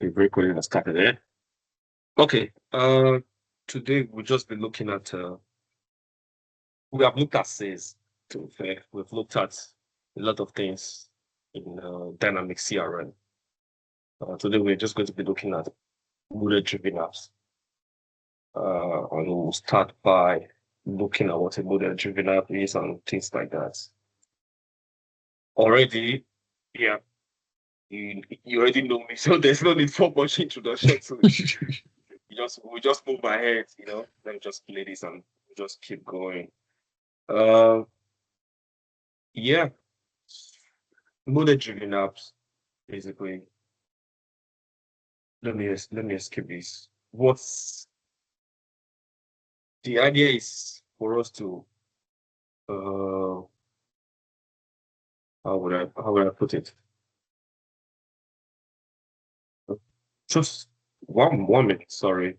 The recording has started there. Okay. Today we'll just be looking at we have looked at sales to be fair. We've looked at a lot of things in dynamic CRM. Today we're just going to be looking at model-driven apps. And we'll start by looking at what a model-driven app is and things like that. Already, yeah, you already know me, so there's no need for much introduction. So we just move ahead, let me just play this and just keep going. Yeah, model-driven apps, basically. Let me skip this. What's the idea is for us to how would I put it? Just one minute, sorry.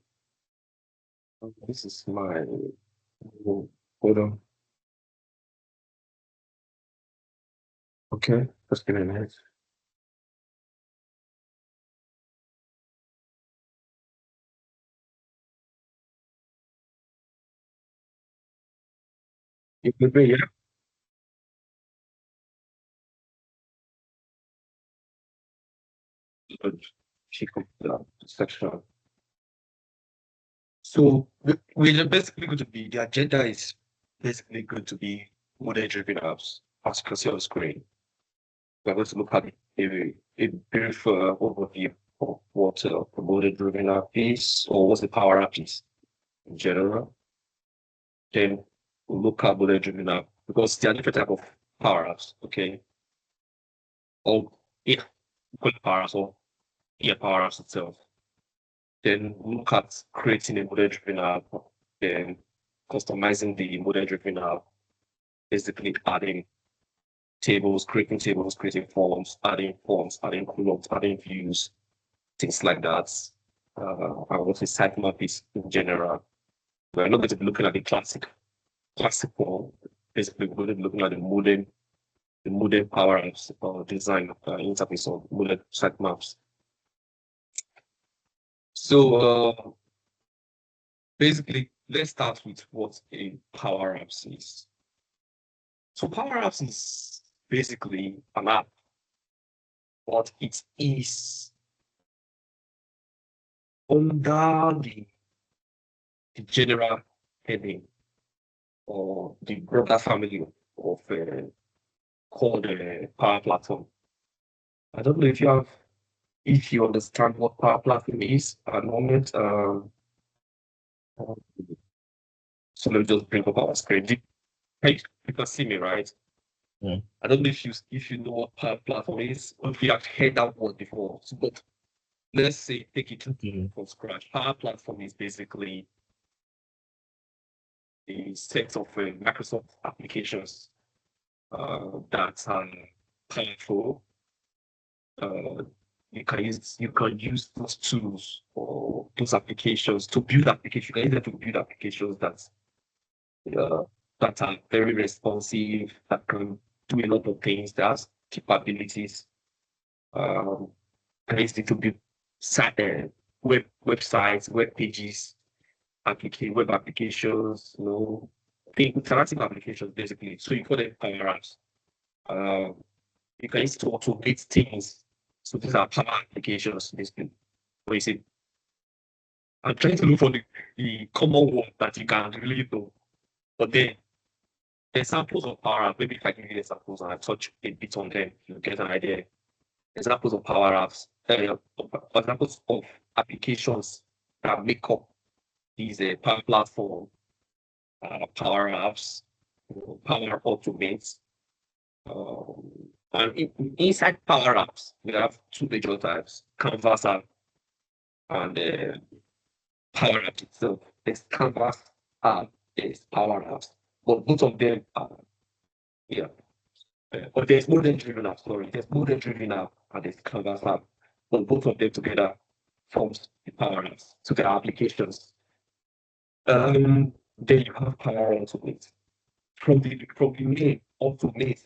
This is my hold on. Okay, just give me a minute. It could be, yeah. But she could section. So we're basically going to be the agenda is basically going to be model-driven apps, as you can see on the screen. We're going to look at a brief overview of what a model-driven app is, or what the power app is in general. Then we'll look at model-driven app because there are different type of power apps. Okay, or yeah, good power apps or yeah, power apps itself. Then look at creating a model-driven app, then customizing the model-driven app, basically adding tables, creating forms, adding columns, adding views, things like that. And what a sitemap is in general. We're not going to be looking at the classic form. Basically, we're going to be looking at the modern power apps design interface of modern sitemaps. So basically, let's start with what a power apps is. So power apps is basically an app, but it is under the general heading or the broader family of called Power Platform. I don't know if you understand what Power Platform is at the moment. So let me just bring up our screen. Hey, you can see me, right? Yeah. I don't know if you know what Power Platform is, or if you have heard that word before. So, but let's say take it from scratch. Power Platform is basically a set of Microsoft applications that are powerful. You can use those tools or those applications to build applications. You can use them to build applications uh, that are very responsive, that can do a lot of things, that has capabilities. Can use it to build websites, web pages, web applications, interactive applications basically. So you call them power apps. You can use it to automate things. So these are power applications basically. What you see? I'm trying to look for the common one that you can really know. But then examples of power apps, maybe if I give you examples and I touch a bit on them, you get an idea. Examples of power apps, examples of applications that make up these power platform, power apps, power automates. And inside power apps, we have two major types: Canvas app and power app itself. There's Canvas app, there's power apps, but both of them are yeah. But there's model-driven app, sorry, there's model-driven app and there's Canvas app, but both of them together forms the power apps. So there are applications. Then you have power automate. From the name automate,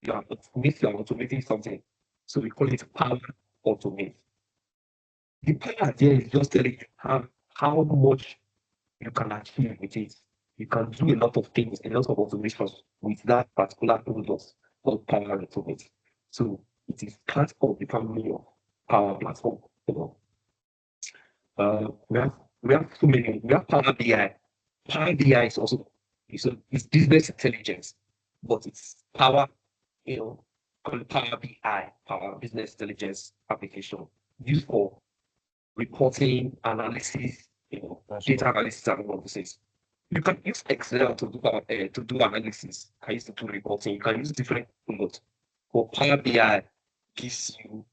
you are automating something. So we call it power automate. The power there is just telling you how much you can achieve with it. You can do a lot of things, a lot of automations with that particular product called Power Automate. So it is part of the family of Power Platform. You know, we have so many. We have Power BI. Power BI is also it's business intelligence, but it's power. You know, called Power BI, Power Business Intelligence application used for reporting, analysis, data analysis and all of these. You can use Excel to do analysis. You can use it to do reporting. You can use different tools. But Power BI gives you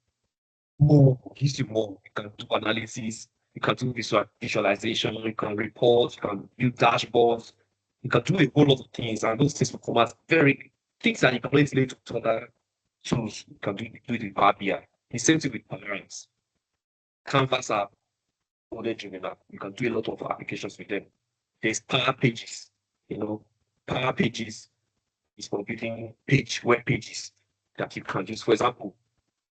gives you more. You can do analysis, you can do visualization, you can report, you can build dashboards, you can do a whole lot of things, and those things will come out very things that you can always relate to other tools. You can do it with Power BI. The same thing with Power Apps. Canvas app, model driven app. You can do a lot of applications with them. There's Power Pages. Power Pages is for building web pages that you can use. For example,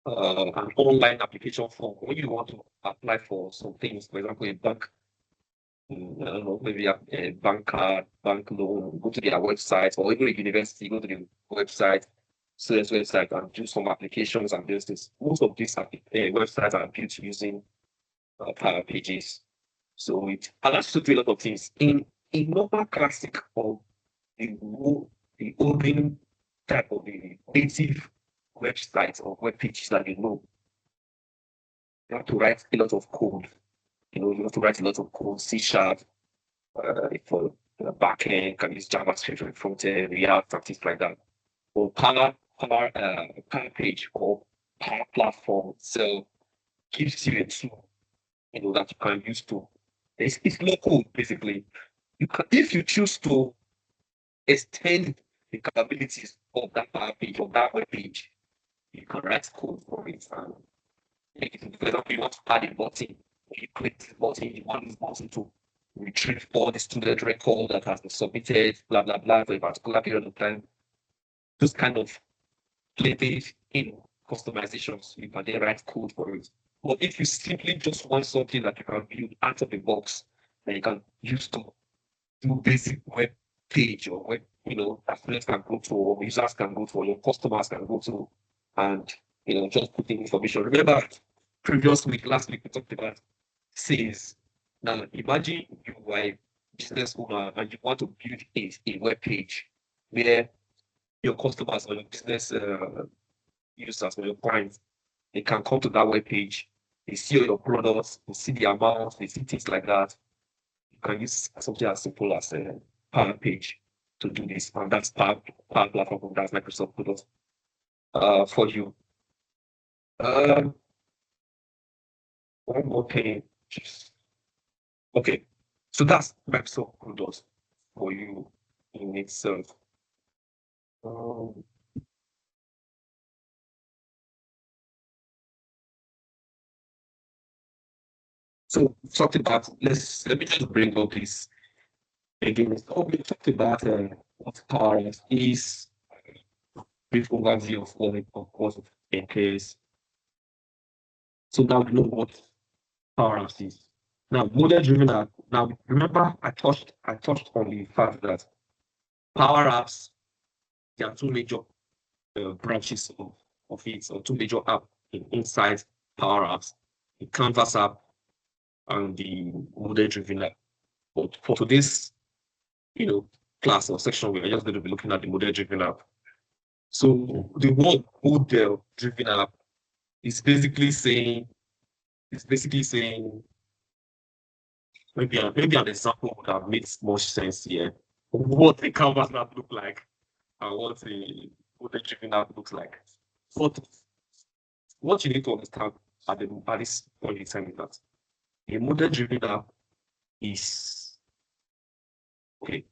an online application form when you want to apply for some things, for example, a bank, I don't know, maybe a bank card, bank loan, go to their website, or even a university, go to the website, students' website, and do some applications and do this. Most of these websites are built using Power Pages. So it allows you to do a lot of things. In normal classic or the open type of the native websites or web pages that you have to write a lot of code. You have to write a lot of code, C# for the backend, can use JavaScript for front end, React, and things like that. Or Power Page or Power Platform so gives you a tool, that you can use to. It's no code basically. You can, if you choose to extend the capabilities of that Power Page or that web page, you can write code for it and make it. For example, you want to add a button, you click this button, you want this button to retrieve all the student record that has been submitted, blah blah blah, for a particular period of time. Those kind of plated customizations, you can then write code for it. But if you simply just want something that you can build out of the box that you can use to do basic web page or web, that students can go to, or users can go to, or your customers can go to, and just put in information. Remember, last week we talked about sales. Now imagine you are a business owner and you want to build a web page where your customers or your business users or your clients, they can come to that web page, they see all your products, they see the amount, they see things like that. You can use something as simple as a Power Page to do this, and that's Power Platform, that's Microsoft product for you. One more thing. Okay, so that's Microsoft product for you in itself. So something that let me just bring up this again. We talked about what Power is, brief overview of what it entails. So now we know what Power Apps is. Now, model-driven app. Now, remember I touched on the fact that Power Apps, there are two major branches of it, or two major apps inside Power Apps: the Canvas app and the model-driven app. But for today's, class or section, we are just going to be looking at the model-driven app. So the word model-driven app is basically saying maybe an example would have made much sense here. What the Canvas app look like and what the model-driven app looks like. But what you need to understand at this point in time is that a model-driven app is okay.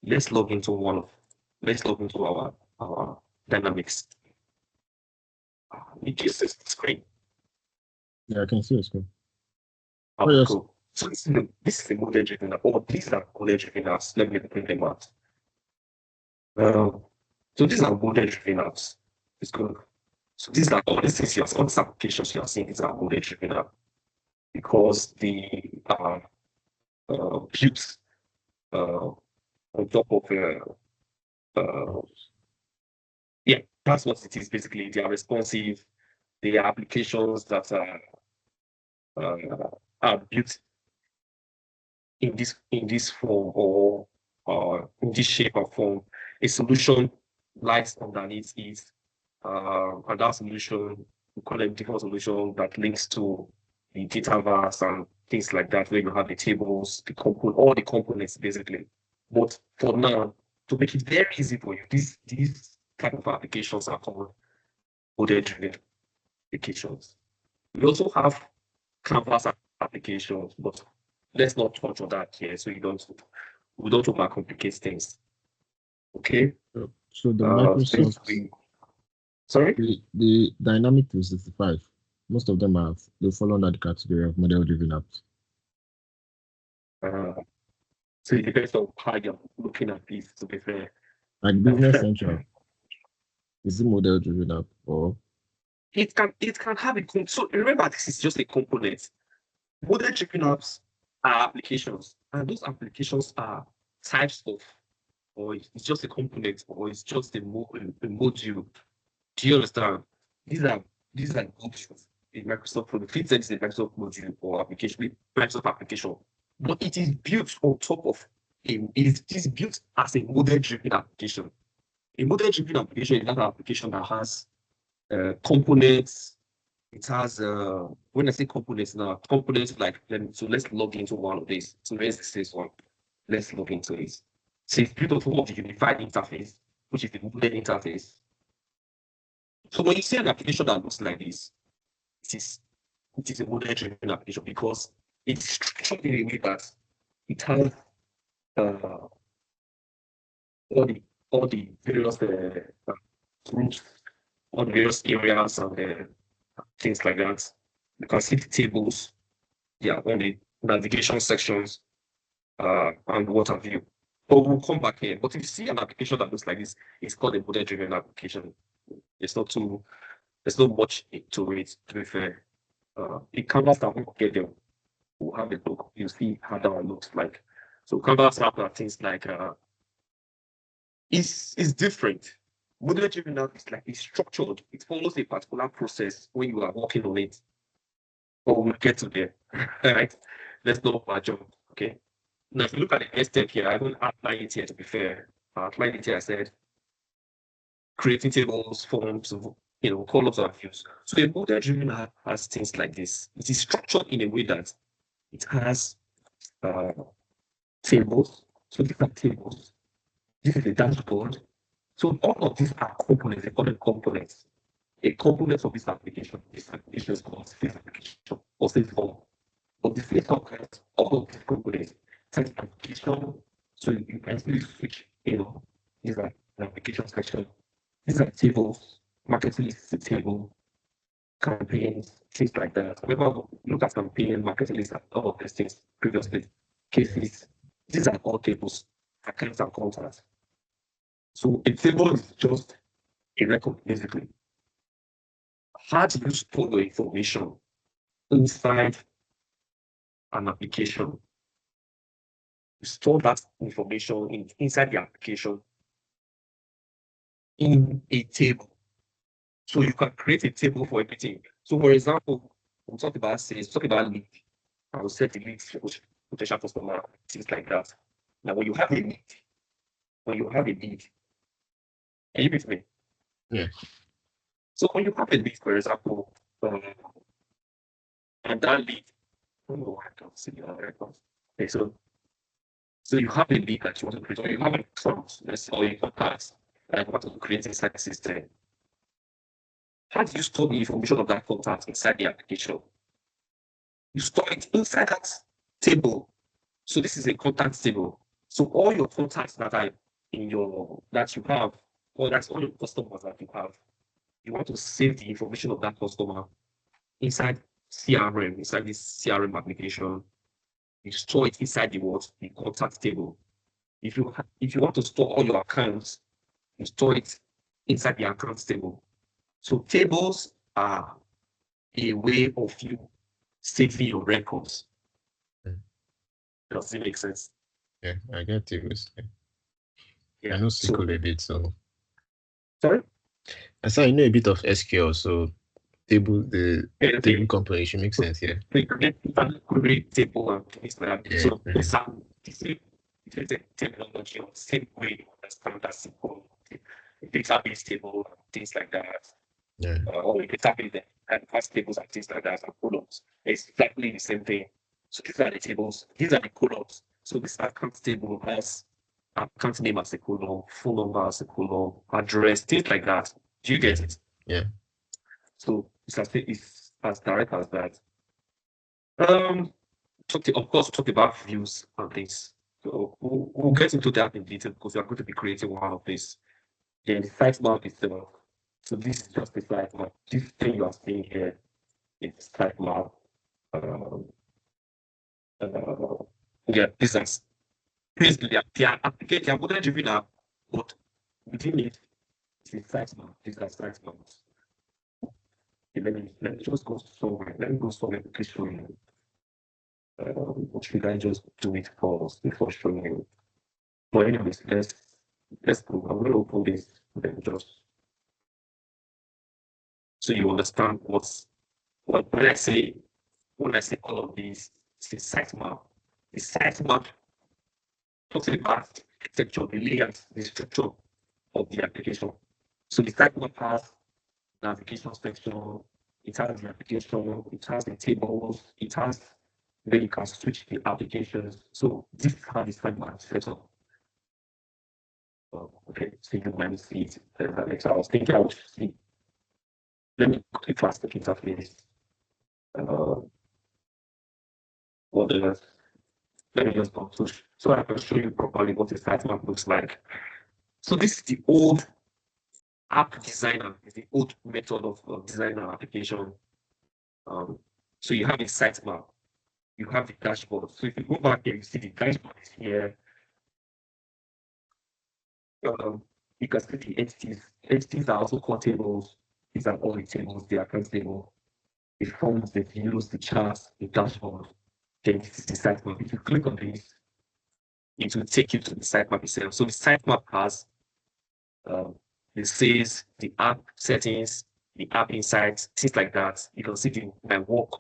Let's log into our Dynamics. It uses the screen. Yeah, I can see the screen. Oh, yes. Cool. So this is a model-driven app, or these are model-driven apps. Let me bring them out. So these are model-driven apps. It's good. So these are all the things all these applications you are seeing. These are model-driven apps. because the built on top of yeah, that's what it is basically. They are responsive. They are applications that are built in this form or in this shape or form. A solution lies underneath it, and that solution we call it default solution that links to the dataverse and things like that, where you have the tables, the component, all the components basically. But for now, to make it very easy for you, these type of applications are called model-driven applications. We also have Canvas applications, but let's not touch on that here, so we don't overcomplicate things. Okay. So the Microsoft, sorry, the Dynamic 365, most of them they fall under the category of model-driven apps. So it depends on how you're looking at this. To be fair, like Business Central, is it model-driven app or? It can have a so remember this is just a component. Model-driven apps are applications, and those applications are types of, or it's just a component, or it's just a module. Do you understand? These are modules in Microsoft. For the FinTech is a Microsoft module or application, Microsoft application, but it is built on top of it is built as a model-driven application. A model-driven application is that application that has components. It has when I say components now, components like so let's log into one of these. So let's this one. Let's log into it. So it's built on top of the unified interface, which is the model interface. So when you see an application that looks like this, it is a model-driven application because it's structured in a way that it has all the various groups, all the various areas and things like that. You can see the tables, yeah, on the navigation sections, and what have you. But we'll come back here. But if you see an application that looks like this, it's called a model-driven application. There's not much to it, to be fair. The canvas that we'll get there, we'll have a look. You see how that one looks like. So canvas app are things like is different. Model-driven app is like it's structured. It follows a particular process when you are working on it. But we'll get to there. All right. Let's not overjump. Okay. Now, if you look at the next step here, I don't outline it here to be fair. I outlined it here, I said creating tables, forms, columns and views. So a model-driven app has things like this. It is structured in a way that it has tables. So these are tables. This is the dashboard. So all of these are components, they call them components. A component of this application is called face application or face form. But the face component, all of these components, text application, so you can easily switch, these are the application section. These are tables, market list is a table, campaigns, things like that. Remember, look at campaign, market list, all of these things previously, cases. These are all tables, accounts and contacts. So a table is just a record, basically. How do you store the information inside an application? You store that information inside the application in a table. So you can create a table for everything. So for example, we'll talk about sales, talk about lead. I will set the lead potential customer, things like that. Now when you have a lead, are you with me? Yeah. So when you have a lead, for example, and that lead, I can't see the other records. Okay, so you have a lead that you want to create, or you have a prompt, or a contact that you want to create inside the system. How do you store the information of that contact inside the application? You store it inside that table. So this is a contact table. So all your contacts that are that you have, or that's all your customers that you have, you want to save the information of that customer inside CRM, inside this CRM application. You store it inside the contact table. If you want to store all your accounts, you store it inside the accounts table. So tables are a way of you saving your records. Mm. Does it make sense? Yeah, I get you. Yeah. I know So, SQL a bit, so sorry? I saw I know a bit of SQL, so the Yeah, table composition makes sense. Yeah. we create table and things like that. Yeah. So the same terminology or same way you understand that simple database table and things like that, Yeah. or a database and past tables and things like that and columns. It's exactly the same thing. So these are the tables, these are the columns. So this account table has account name as a column, phone number as a column, address, things like that. Do you get it? Yeah. So it's as direct as that. Of course, talk about views and things. So we'll get into that in detail because we are going to be creating one of these. Then the sitemap itself. So this is just the sitemap. This thing you are seeing here is the sitemap. Um, yeah, business. Basically, they are application, they are model driven app, but within it, it's a sitemap. These are sitemaps. Okay, let me just go somewhere. Let me go somewhere to show you. What should I just do it first before showing you? But anyways, let's go. I'm gonna open this then just so you understand what when I say all of these, it's a sitemap. The sitemap talks about the architecture, the layout, the structure of the application. So the sitemap has navigation section, it has the application, it has the tables, it has where you can switch the applications. So this is how the sitemap is set up. Okay, so you might see it. I was thinking I would see. Let me quickly fast the interface. Uh, what else? Let me just go to so I can show you properly what a sitemap looks like. So this is the old app designer, is the old method of designing an application. So you have a sitemap, you have the dashboard. So if you go back here, you see the dashboard is here. You can see the entities. Entities are also called tables. These are all the tables, the account table, the forms, the views, the charts, the dashboard. Then this is the sitemap. If you click on this, it will take you to the sitemap itself. So the sitemap has it says the app settings, the app insights, things like that. You can see my work,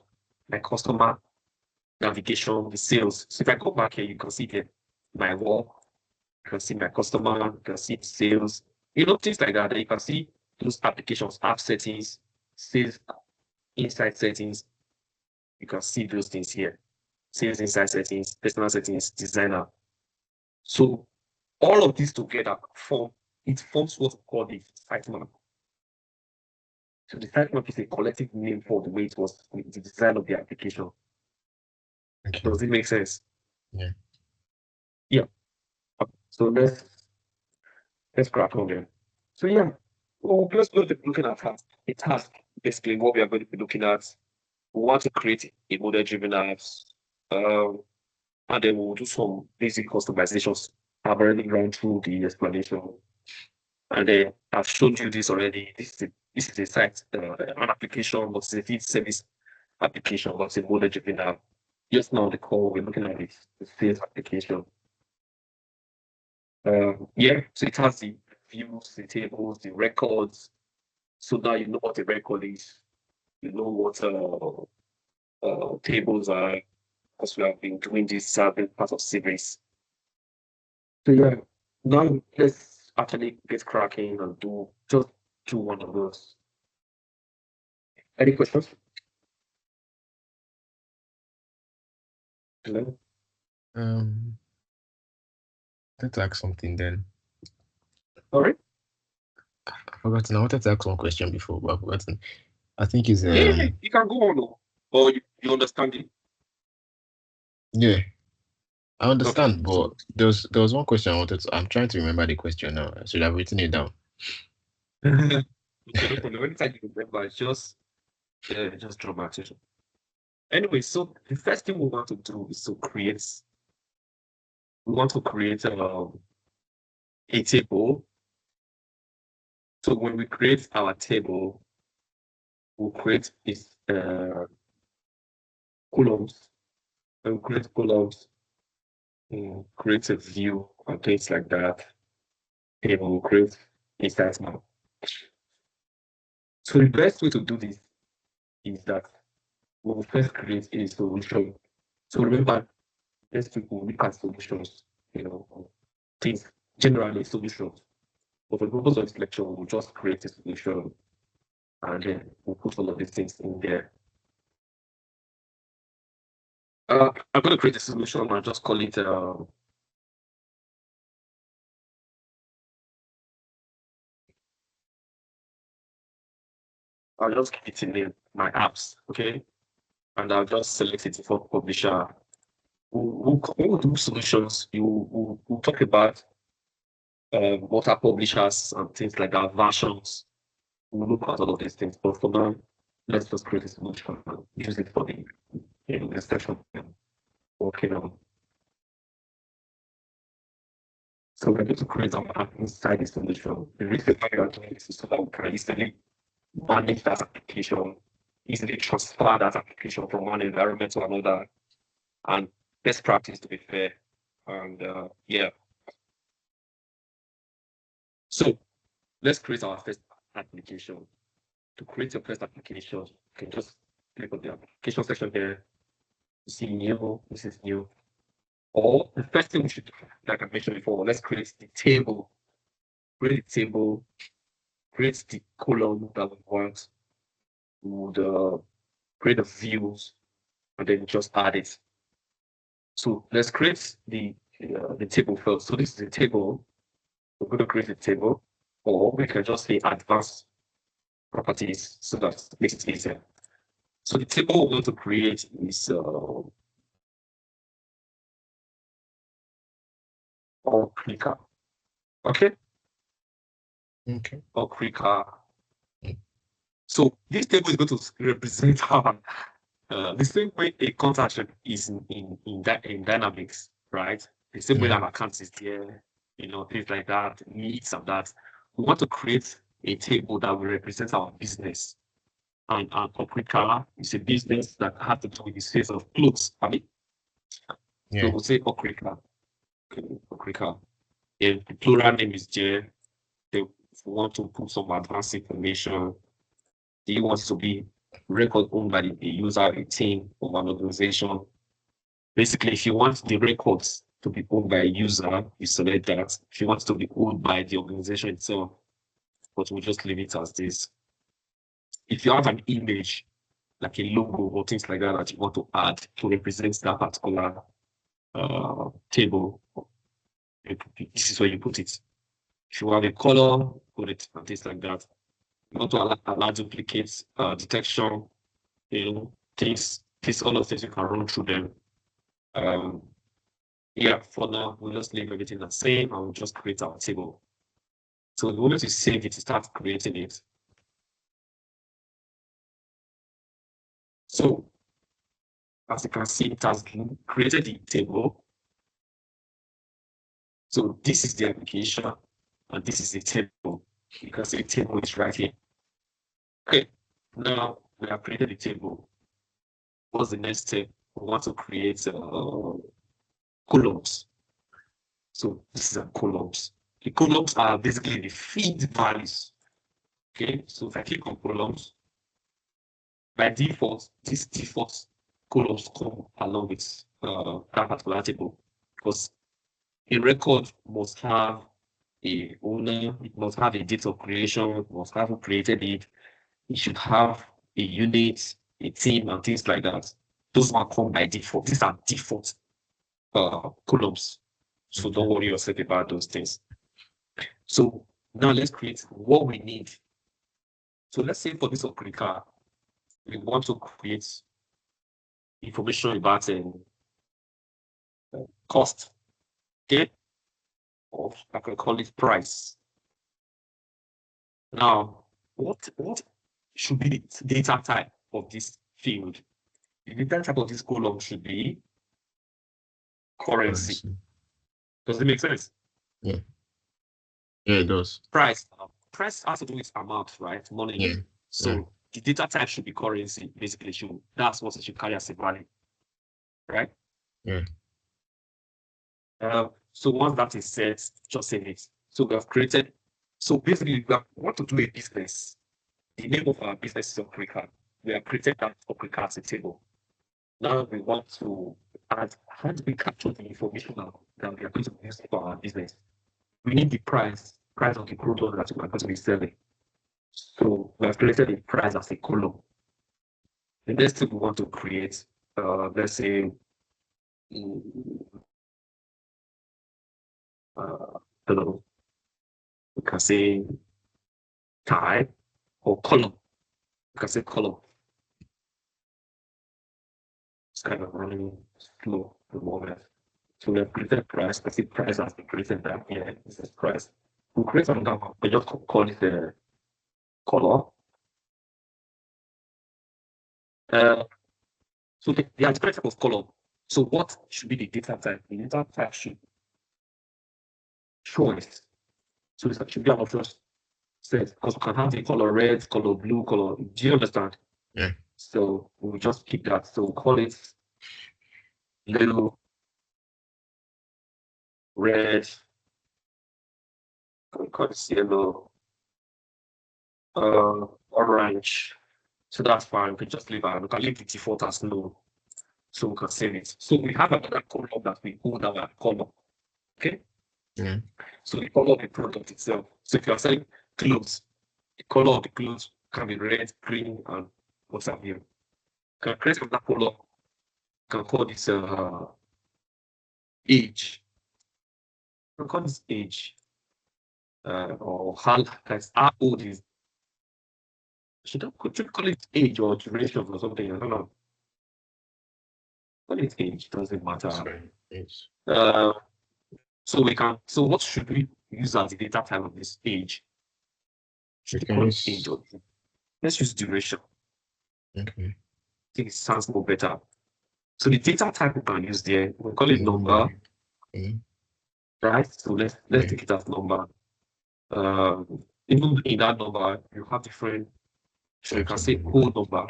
my customer navigation, the sales. So if I go back here, you can see my work, you can see my customer, you can see the sales, things like that. And you can see those applications, app settings, sales insight settings. You can see those things here. Sales insight settings, personal settings, designer. So all of these together forms what we call the sitemap. So the sitemap is a collective name for the way it was the design of the application. Okay. Does it make sense? Yeah. Yeah. So let's crack on then. So yeah, well, let's go to looking at a task. Basically, what we are going to be looking at. We want to create a model-driven apps, and then we'll do some basic customizations. I've already run through the explanation, and then I've shown you this already. This is a site, an application, but it's a field service application, but it's a model-driven app. Just now, the call we're looking at is the sales application. Yeah, so it has the views, the tables, the records. So now you know what a record is. You know what tables are, because we have been doing this part of series. So yeah, now let's actually get cracking and just do one of those. Any questions? Hello? Let's ask something then. All right. I've forgotten. I wanted to ask one question before, but I've forgotten. I think it's Yeah, you can go on, or you understand it. yeah. I Okay. understand, but there was one question I wanted to. I'm trying to remember the question now. I should have written it down. Okay, no problem. Anytime you remember, just draw my attention. Anyway, so the first thing we want to do is we want to create a table. So when we create our table, we'll create this columns and create columns, create a view and things like that. It will create instance map. So the best way to do this is that we will first create a solution. So remember, next week we'll look at solutions, things, generally solutions. But for the purpose of this lecture, we'll just create a solution and then we'll put all of these things in there. I'm going to create a solution and just call it I'll just give it a name, my apps, okay? And I'll just select it for publisher. We'll do solutions. We'll talk about what are publishers and things like that, versions. We'll look at all of these things. But for now, let's just create a solution and use it for the discussion. Okay, now. So we're going to create our app inside the solution. The reason why we are doing this is so that we can easily manage that application, easily transfer that application from one environment to another, and best practice to be fair. And yeah. So let's create our first application. To create your first application, you can just click on the application section here. See new, this is new. Or the first thing we should do, like I mentioned before, let's create the table. Create the table, create the column that we want, would create the views, and then just add it. So let's create the table first. So this is the table. We're going to create a table, or we can just say advanced properties so that it makes it easier. So the table we want to create is all clicker. Okay? Okay. All clicker. So this table is going to represent our the same way a contact is in Dynamics, right? The same way that account is there, things like that, needs and that. We want to create a table that will represent our business. And Okrika is a business that has to do with the sales of clothes. I mean, so we'll say Okrika. Okay, Okrika. If the plural name is J, they want to put some advanced information. They want to be record owned by the user, a team, or an organization. Basically, if you want the records to be owned by a user, you select that. If you want it to be owned by the organization itself, but we'll just leave it as this. If you have an image, like a logo or things like that you want to add to represent that particular table, this is where you put it. If you have a color, put it and things like that. You want to allow duplicates, detection, things, all of things you can run through them. Yeah, for now, we'll just leave everything the same and we'll just create our table. So the moment you save it, you start creating it. So as you can see, it has created the table. So this is the application and this is the table. You can see the table is right here. Okay, now we have created the table. What's the next step? We want to create columns. So this is a columns. The columns are basically the feed values. Okay, so if I click on columns, by default, these default columns come along with that particular table because a record must have a owner, it must have a date of creation, it must have who created it, it should have a unit, a team, and things like that. Those will come by default. These are default columns. So don't worry yourself about those things. So now let's create what we need. So let's say for this Okrika, we want to create information about cost, okay? Or I can call it price. Now, what should be the data type of this field? The data type of this column should be currency. Does it make sense? Yeah. Yeah, it does. Price. Price has to do with amount, right? Money. Yeah. So the data type should be currency, basically. That's what it should carry as a value. right? Yeah. So once that is set, just save it. So we have created. So basically, want to do a business. The name of our business is Okrika. We have created that Okrika as a table. Now we want to add, how do we capture the information that we are going to use for our business? We need the price of the product that we are going to be selling. So we have created a price as a column. The next thing we want to create, let's say, hello, we can say type or column. We can say column. It's kind of running slow at the moment. So we have created price. I see price has been created down here. This is price. We create another one. We just call it the color. So the different type of color. So what should be the data type? The data type should choice. So it should be an option set because we can have the color red, color blue, color. Do you understand? Yeah. So we just keep that. So we'll call it blue, red, we call it yellow, orange. So that's fine. We can just leave it. We can leave the default as no. So we can save it. So we have another color that we hold our color. Okay. Yeah. So the color of the product itself. So if you are selling clothes, the color of the clothes can be red, green, and what have you. You can create another color. You can call this age. You can call this age. Or how old is. Could you call it age or duration or something? I don't know. Call it age, doesn't matter. Sorry. Yes. So what should we use as the data type of this age? Should we call it age or let's use duration. Okay. I think it sounds more better. So the data type we can use there, we'll call it number. Okay. Right? So let's take it as number. Even in that number, you have different. So you can say whole number,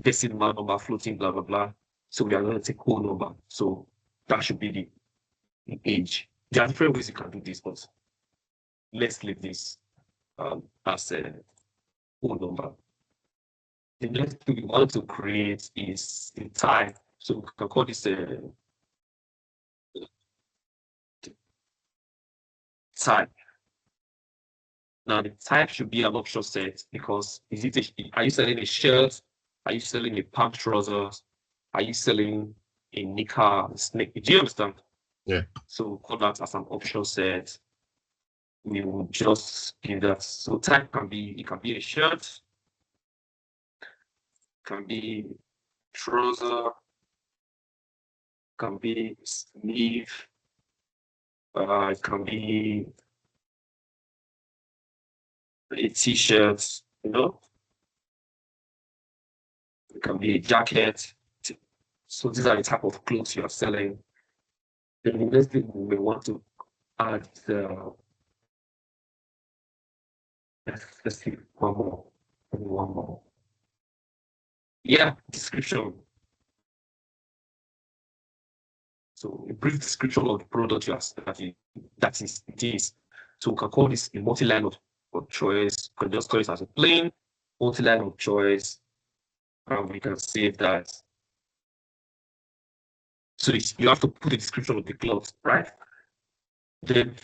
decimal number, floating, blah blah blah. So we are going to take whole number. So that should be the age. There are different ways you can do this, but let's leave this as a whole number. The next thing we want to create is the type. So we can call this a type. Now the type should be an option set because are you selling a shirt? Are you selling a pant trousers? Are you selling a knicker, snake? Do you understand? Yeah. So call that as an option set. We will just give that. So type it can be a shirt, can be trouser, can be sleeve, it can be a t-shirt, it can be a jacket. So these are the type of clothes you are selling. Then the next thing we want to add let's see one more. Yeah, description. So a brief description of the product that is this. So we can call this a multi-line of choice. We can just call it as a plain multi-line of choice. And we can save that. So you have to put a description of the cloth, right? Then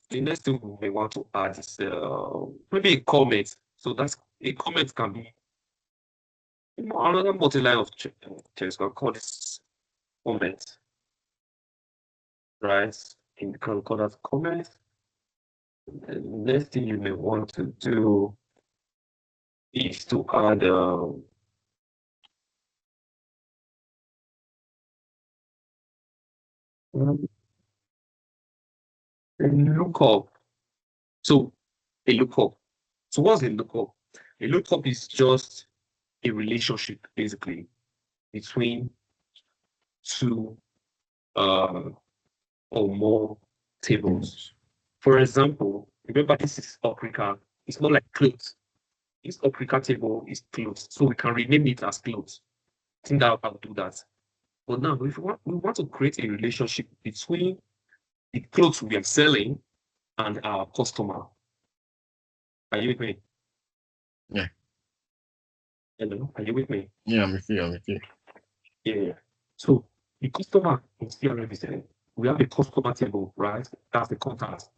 the next thing we may want to add is maybe a comment. So that's a comment can be another multi-line of choice. We can call this comment, right? You can call that comment. The next thing you may want to do is to add a lookup. So a lookup. So what's a lookup? A lookup is just a relationship basically between two or more tables. For example, remember this is Okrika. It's not like clothes. This Okrika table is clothes. So we can rename it as clothes. I think that I'll do that. But now, if we want to create a relationship between the clothes we are selling and our customer. Are you with me? Yeah. Hello, are you with me? Yeah, I'm with you. I'm with you. Yeah. So the customer in CRM is we have a customer table, right? That's the contact.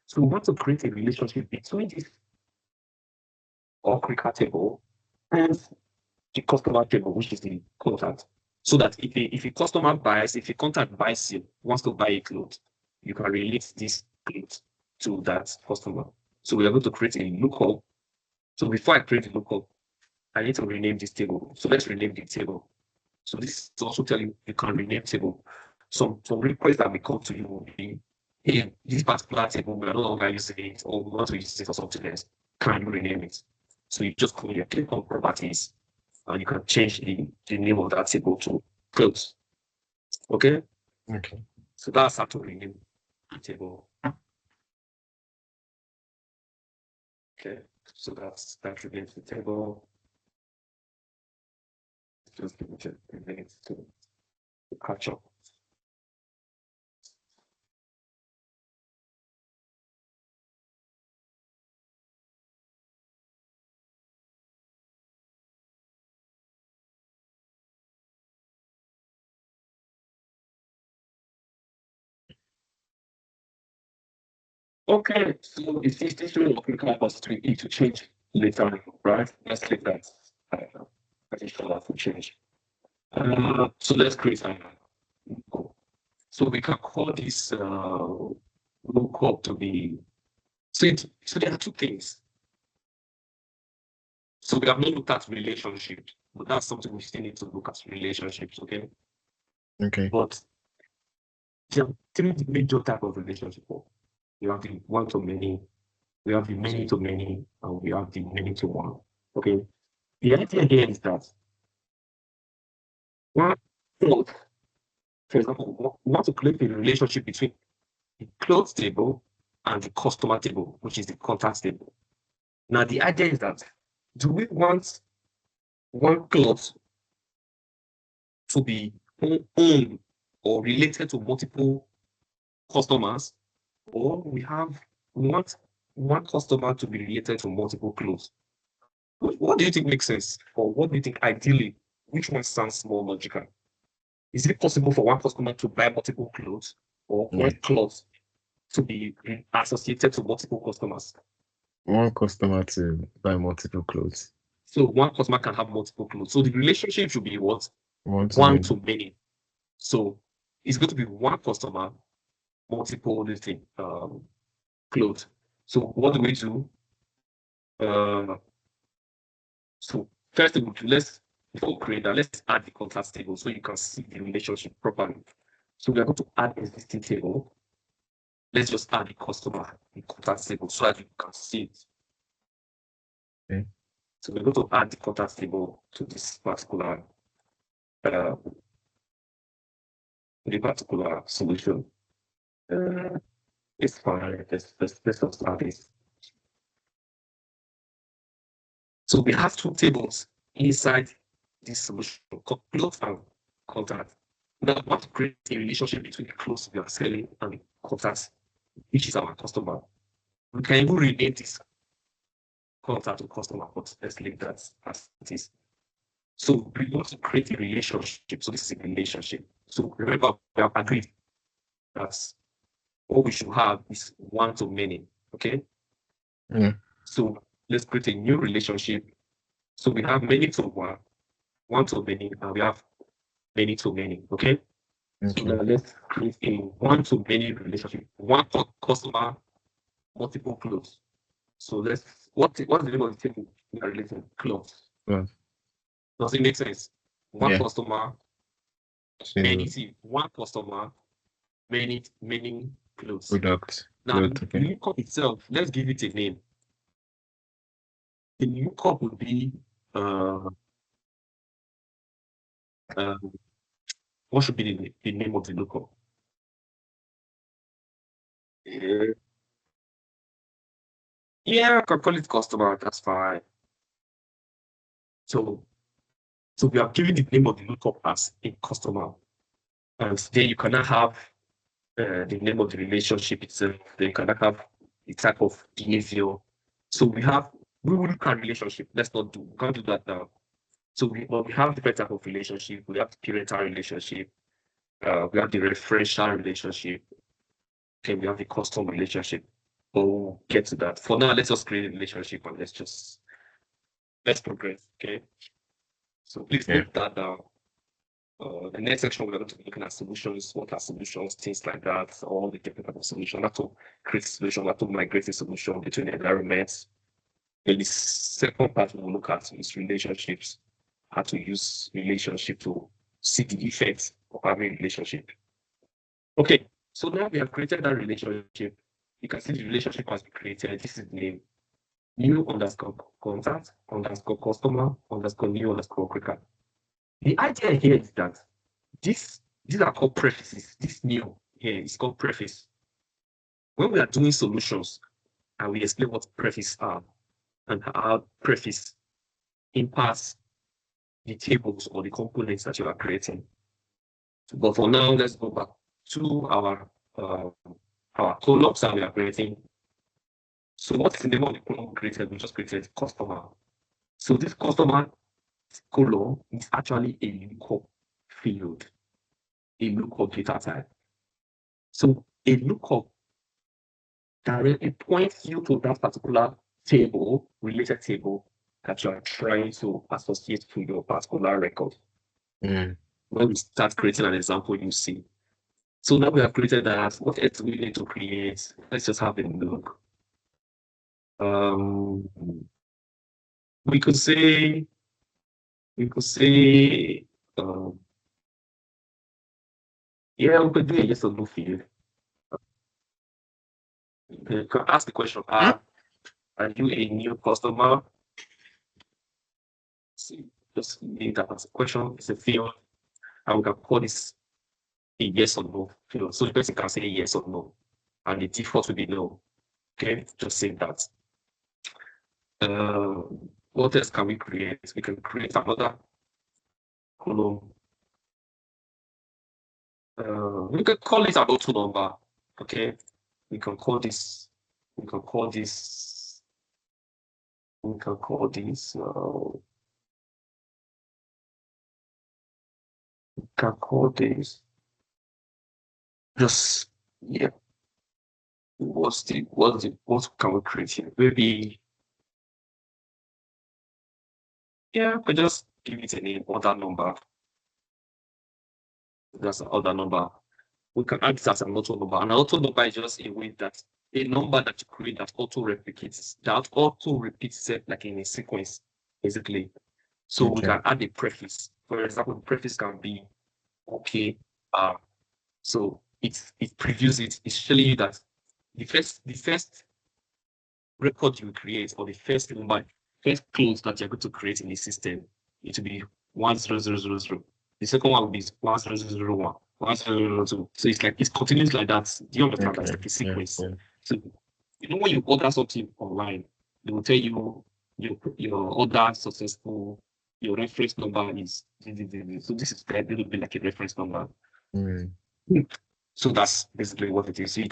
So we want to create a relationship between this Okrika table and the customer table, which is the contact. So that if a customer buys, if a contact buys you, wants to buy a cloth, you can relate this cloth to that customer. So we are going to create a lookup. So before I create a lookup, I need to rename this table. So let's rename the table. So this is also telling you can rename table. Some requests that may come to you will be, hey, this particular table, we are no longer using it, or we want to use it for something else. Can you rename it? So you just click on properties, and you can change the name of that table to clothes. Okay? Okay. So that's how to rename the table. Okay. So that renames the table. Just give it a minute to catch up. Okay, so the system of clinical repository need to change later, right? Let's click that. Sure that will change. So let's create an lookup. So we can call this lookup to be. So there are two things. So we have not looked at relationships, but that's something we still need to look at relationships, okay? Okay. But there are three major type of relationship. You have the one to many, we have the many to many, and we have the many to one. Okay. The idea here is that one cloth, for example, we want to create a relationship between the clothes table and the customer table, which is the contact table. Now, the idea is that do we want one cloth to be owned or related to multiple customers, or we want one customer to be related to multiple clothes? What do you think makes sense? Or what do you think ideally, which one sounds more logical? Is it possible for one customer to buy multiple clothes or Yeah. one cloth to be associated to multiple customers? One customer to buy multiple clothes. So one customer can have multiple clothes. So the relationship should be what? One to One many. to many. So it's going to be one customer, multiple clothes. So what do we do? So first of all, before we create that, let's add the contact table so you can see the relationship properly. So we are going to add existing table. Let's just add the customer, the contact table, so that you can see it. Okay. So we're going to add the contact table to this particular solution. It's fine. Let's just start this. So we have two tables inside this solution, close and contact. Now we want to create a relationship between the clothes we are selling and the contact, which is our customer. We can even rename this contact to customer, but let's leave that as it is. So we want to create a relationship. So this is a relationship. So remember, we have agreed that what we should have is one to many. Okay. Yeah. So let's create a new relationship. So we have many to one to many, and we have many to many. Okay. Okay. So now let's create a one to many relationship. One customer, multiple clothes. So what's the name of the table we are relating? Clothes. Yeah. Does it make sense? One Yeah. customer, one customer, many clothes. Product. Now, Cloth. the Okay. lookup itself, let's give it a name. The lookup would be what should be the name of the lookup? Yeah, I can call it customer. That's fine. So we are giving the name of the lookup as a customer. And then you cannot have the name of the relationship itself. Then you cannot have the type of behavior. So we will look at relationship. We can't do that now. So we have different type of relationship. We have the parental relationship. We have the referential relationship. Okay, we have the custom relationship. We'll get to that. For now, let's just create a relationship and let's progress. Okay. So please note that down. The next section we're going to be looking at solutions, what are solutions, things like that, all the different types of solutions, how to create a solution, how to migrate a solution between environments. And the second part we'll look at is relationships, how to use relationship to see the effects of having a relationship. Okay, so now we have created that relationship. You can see the relationship has been created. This is the name. New underscore contact underscore customer underscore new underscore quicker. The idea here is that these are called prefaces. This new here is called preface. When we are doing solutions and we explain what preface are and how preface impacts the tables or the components that you are creating. But for now, let's go back to our columns that we are creating. So what's the name of the column we created? We just created customer. So this customer column is actually a lookup field, a lookup data type. So a lookup directly points you to that particular table, related table that you are trying to associate to your particular record. When we start creating an example, you see. So now we have created that. What else do we need to create? Let's just have a look. We could say, yeah, we could do a yes or no field. You can ask the question, are you a new customer? See, just leave that as a question, it's a field, and we can call this a yes or no field. So the person can say yes or no, and the default will be no. Okay, just say that. What else can we create? We can create another column. We can call it an auto number. Okay, we can call this. We can call this. We can call this. We can call this. Just yeah. What can we create here? Maybe yeah, we just give it a name, order number. That's an order number. We can add this as an auto number. An auto number is just a way that a number that you create that auto replicates, that auto repeats it like in a sequence, basically. So we can add a preface. For example, the preface can be okay. So it previews it. It's showing you that the first record you create, or the first number, first close that you're going to create in the system, it will be 10000. The second one will be 10001, 1002. So it's continuous like that. Do you understand? That's like a sequence. Yeah. So when you order something online, they will tell you your order successful, your reference number is so this is a little bit like a reference number. So that's basically what it is. So you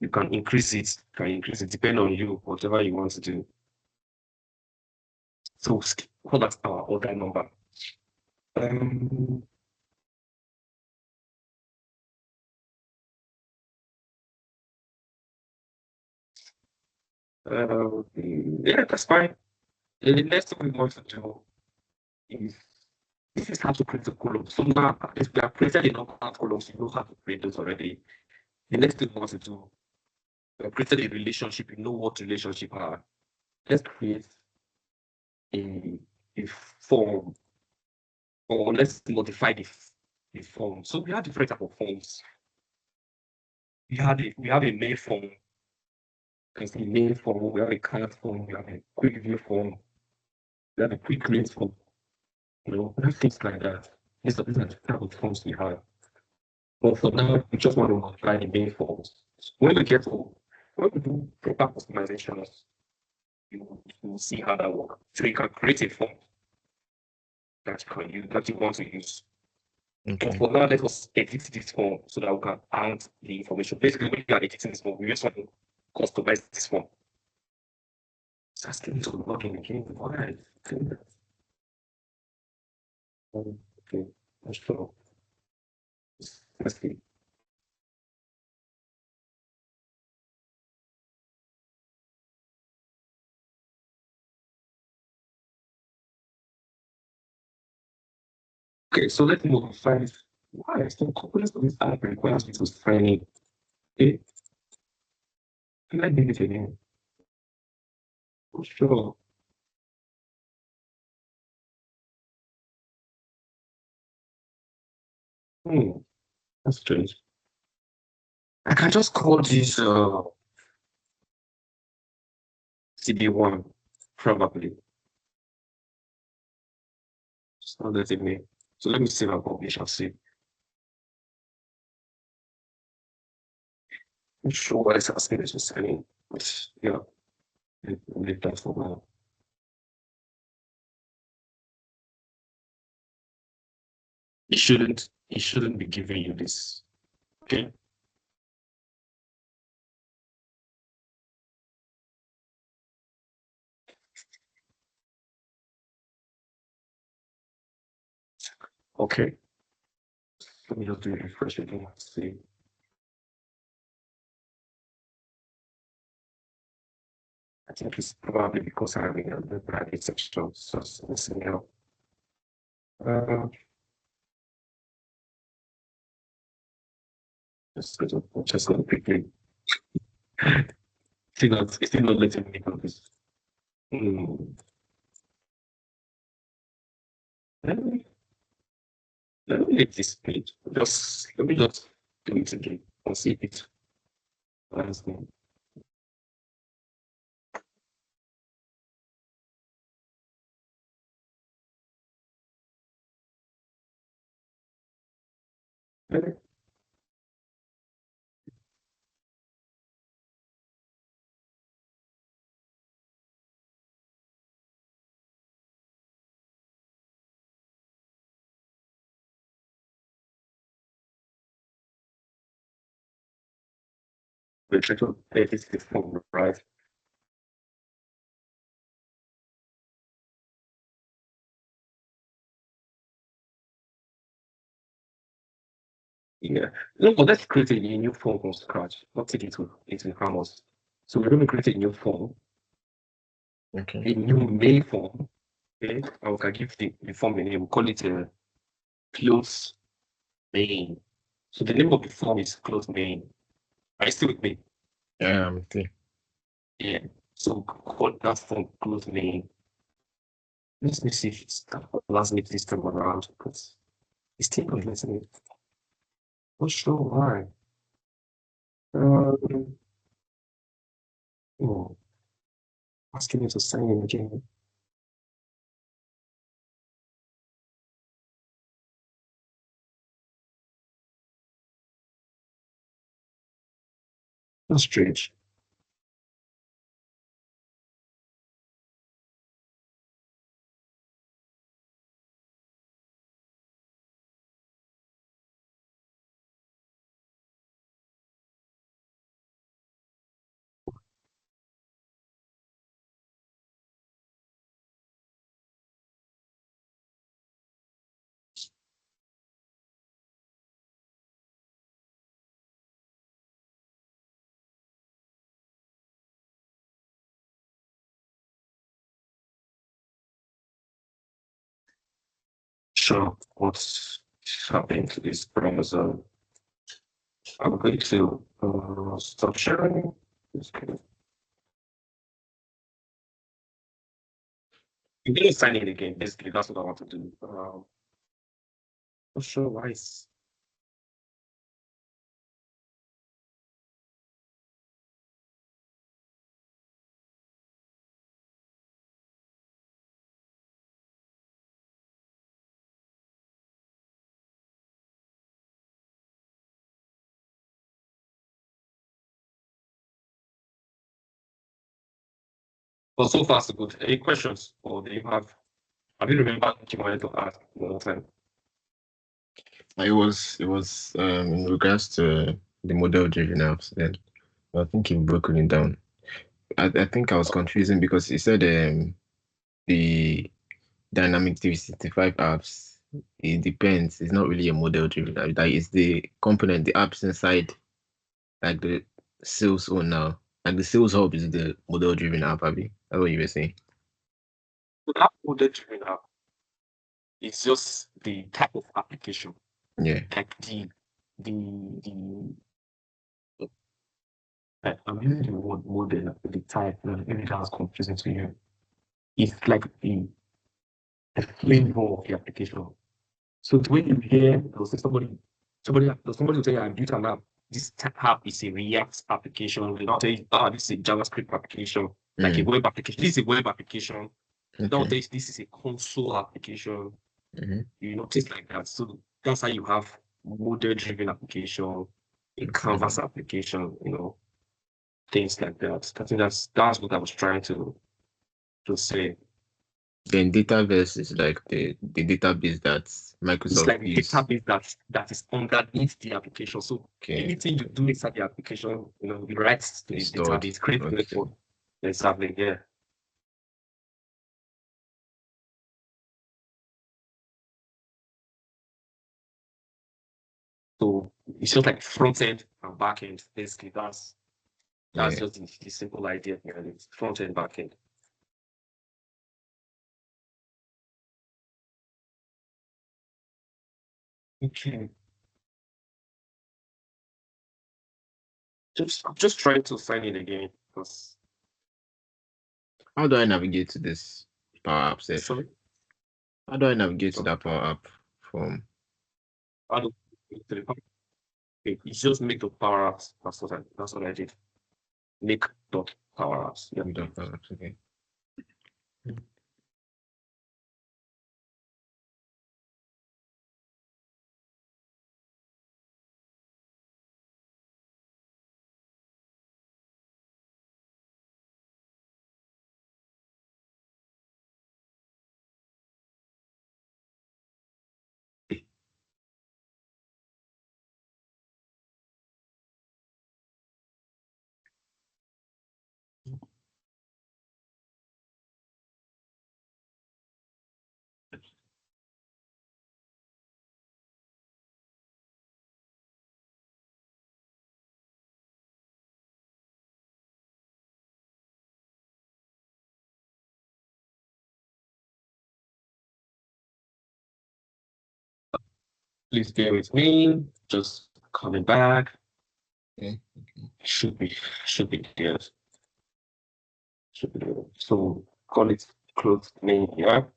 can increase it, depending on you, whatever you want to do. So that's our order number. Yeah, that's fine. And the next thing we want to do is this is how to create a column. So now, if we have created a number of columns, you know how to create those already. The next thing we want to do, we have created a relationship. You know what relationship are. Let's create a form, or let's modify the form. So we have different type of forms. We have a main form. You can see main form. We have a card form. We have a quick view form. We have a quick list form. Things like that. These are the type of forms we have. But for now, we just want to modify the main forms. When we do proper customizations, you will see how that works. So you can create a form that you want to use. Okay. For now, let us edit this form so that we can add the information. Basically, when you are editing this form, we just want to customize this form. It's asking me to log in again. Why? Okay, that's true. Let's see. Okay, so let's modify it. Why? So components of this app requires me to sign in. Okay, can I do it again? Oh, sure. Hmm, that's strange. I can just call this CB1 probably. It's not letting me. So let me save and publish and see. I'm sure what it's asking is just signing. But yeah, leave that for now. It shouldn't be giving you this. Okay. Okay. Let me just do a refresh again. See. I think it's probably because I'm having a private section. So it's missing out. Uh, just gonna quickly. It's still not letting me do this. Hmm. Let me let me leave this page. Let me just do it again and see if it allows me. Let me try to edit this form, right? Yeah. No, but let's create a new form from scratch. Not take it will harm us. So we're going to create a new form, Okay. a new main form. Okay. And we can give the form a name. We call it a close main. So the name of the form is close main. Are you still with me? Okay. Yeah. So we call that form close main. Let me see if it's allows me this time around because it's still not letting me. Not sure why. Um, oh, asking me to sign in again. That's strange. Sure, what's happening to this browser? I'm going to stop sharing. Okay. I'm going to sign in again. Basically, that's what I want to do. Not sure why it's. But so far, so good. Any questions? Or do you have you remembered what you wanted to ask the whole time? It was in regards to the model driven apps. Then I think you've broken it down. I think I was confusing because you said the Dynamic 365 apps. It depends. It's not really a model driven app. Like it's the component, the apps inside, like the sales one now. Like the sales hub is the model driven app, Abby. That's what you were saying. So that model driven app is just the type of application, Yeah. like the I'm using the word model, the type, maybe that's confusing to you. It's like the flavor of the application. So the way you hear, they'll say somebody will tell you, I built an app. This app is a React application. They'll not tell you, this is a JavaScript application, like a Mm, web application. This is a web application. They'll okay. tell you this is a console application. Hmm. Things like that. So that's how you have model-driven application, a Okay. canvas application, things like that. I think that's what I was trying to say. Then Dataverse is like the database that It's Microsoft like a use. database that is underneath the application. So Okay. anything you do inside the application, it writes to the It's stored. database, create the Okay. record. Exactly, yeah. So it's just like front end and back end. Basically, that's Yeah. just the simple idea behind it. Front end, back end. Okay. I'm just trying to sign in again because How do I navigate to this Power App, Seth? sorry. How do I navigate to So that Power App from I don't it's just make the power apps. That's what I did. Make dot power apps. Yeah. that Power Apps? Okay. Please bear with me. Just coming back. Okay. Should be should be there. Should be there. So call it closed name here.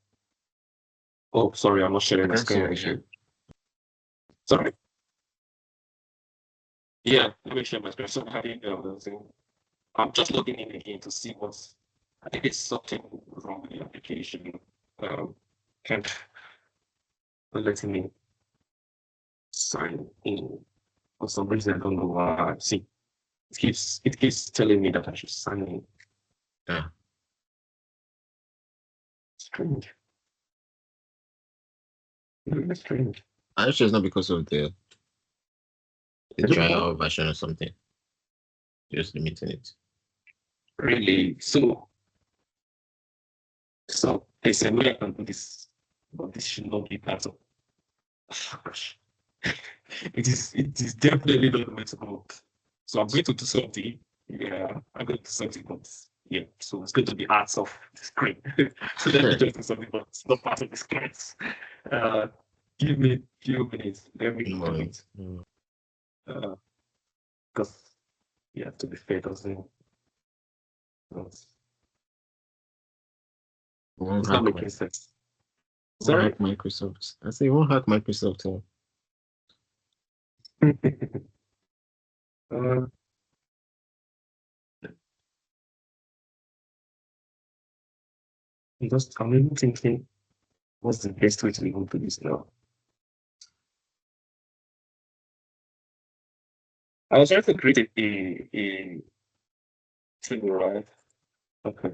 Oh, sorry, I'm not I sharing my can see screen it. with Yeah. you. Sorry. Yeah, let me share my screen. So I'm just logging in again to see what's. I think it's something wrong with the application. Can't letting me sign in for some reason. I don't know why. See, it keeps telling me that I should sign in. Yeah. Strange. Really strange. I'm sure it's not because of the I don't know. trial version or something. Just limiting it. Really. So they said, "No, I can do this, but this should not be part of." Gosh. It is definitely not going to work. So I'm going to do something. Yeah, I'm going to do something, but yeah, so it's going to be arts of the screen. So let me just do something, but it's not part of the script. Uh, give me a few minutes. Let me No do worries. it. Because yeah, to be fair, it Won't it's not hack making sense. won't Sorry. hack Microsoft. I say won't hack Microsoft. uh, I'm even thinking, what's the best way to even do this now? I was trying to create a table, right? Okay.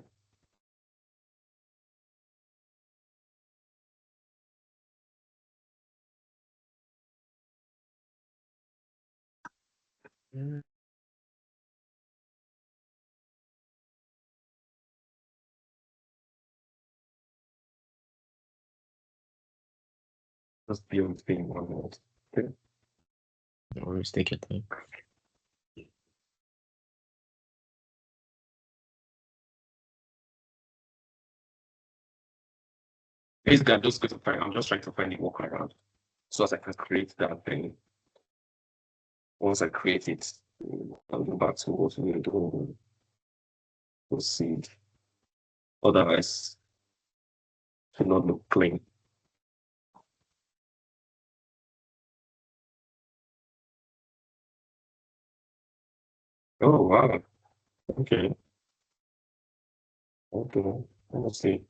Just be on thing 1 minute. Okay. Always take your time. Basically, I'm just trying to find the workaround so as I can create that thing. Once I create it, I'll go back to what we do. Proceed. Otherwise, it will not look clean. Oh wow. Okay. Okay. Let's see.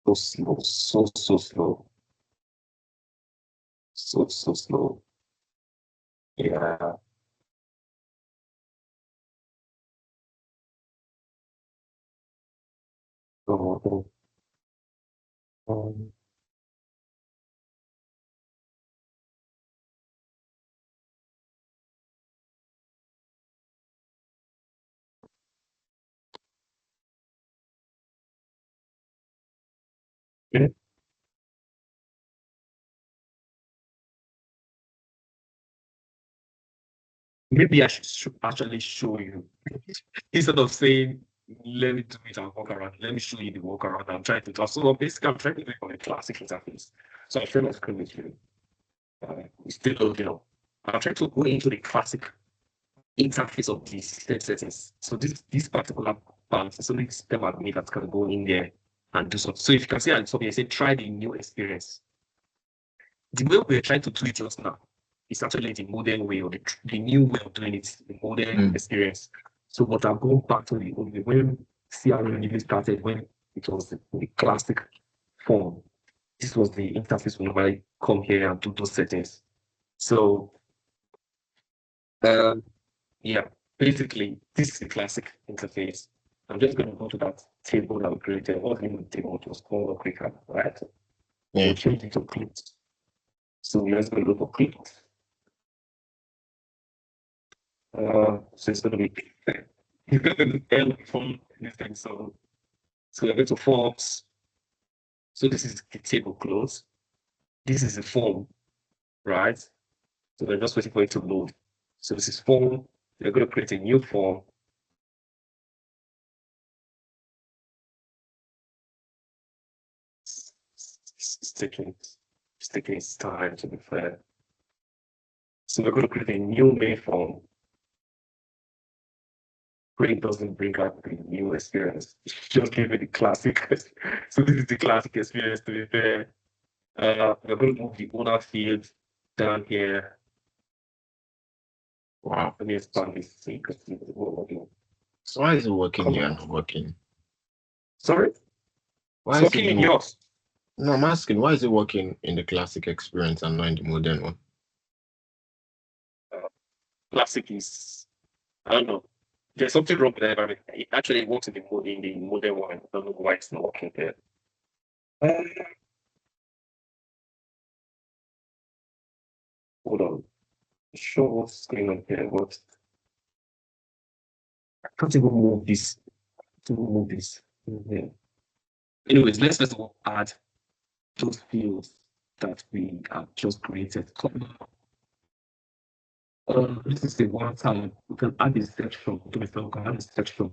So slow, so slow. So slow. Yeah. Oh, um, yeah. Maybe I should actually show you instead of saying, let me do it and walk around. Let me show you the walk around I'm trying to do. So basically, I'm trying to do it on a classic interface. So I share my screen with you. It's still loading up. I'm trying to go into the classic interface of the system settings. So this particular part is only system admin that's going to go in there and do something. So if you can see at the top, it says try the new experience. The way we're trying to do it just now is actually the modern way or the new way of doing it, the modern experience. So, but I'm going back to the old way when CRM really started, when it was the classic form. This was the interface when I come here and do those settings. So, um, yeah, basically, this is the classic interface. I'm just going to go to that table that we created. What the name of the table was called Quicker, right? Yeah. We'll change it to Clint. So let's go look for Clint. So it's going to be it's going to be L from this thing. So we're going to forms. So this is the table close. This is the form, right? So we're just waiting for it to load. So this is form. We're going to create a new form. It's taking its time, to be fair. So we're going to create a new main form. Create doesn't bring out the new experience. Just give it the classic. So this is the classic experience, to be fair. We're going to move the owner field down here. Wow. Let me expand this so you can see what we're doing. So why is it working here and not working? Sorry? Why It's is working it in yours. No, I'm asking, why is it working in the classic experience and not in the modern one? Classic is, I don't know. There's something wrong with the environment. It actually works in the modern one. I don't know why it's not working there. Hold on. Show what's going on here. What? I can't even move this. To move this. Yeah. Anyways, let's first of all add those fields that we have just created. This is the one time we can add a section to the we can add a section,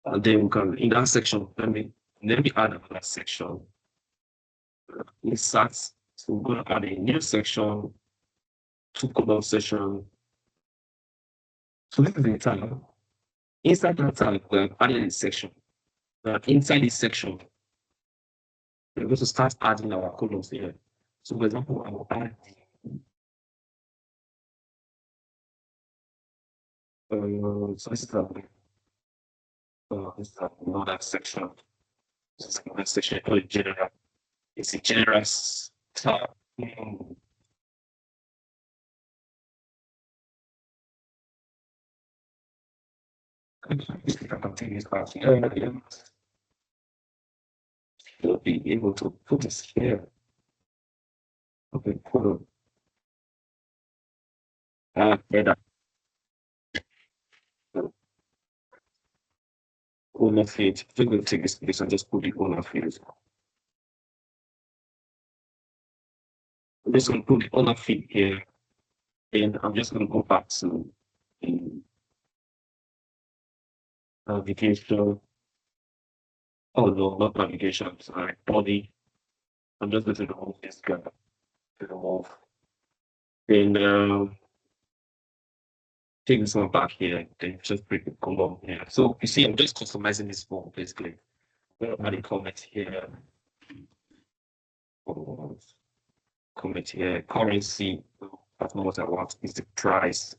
and then we can in that section. Let me add another section. Insert. So we're going to add a new section, two column section. So this is the tab. Inside that tab, we're adding a section. Inside this section, we're going to start adding our columns here. So for example, I will add so this is another section. This is another section called general. It's a general tab. If I can take this out here, you'll be able to put this here. Okay, put on. Better. Owner field. I'm going to take this place and just put the owner field. I'm just going to put the owner field here. And I'm just going to go back to the navigation. Oh no, not navigation. Sorry, body. I'm just going to remove this guy. To remove. Then take this one back here. Then just bring the column here. So you see, I'm just customizing this form basically. I'm going to add a comment here. Comment here. Currency. That's not what I want. Is the price.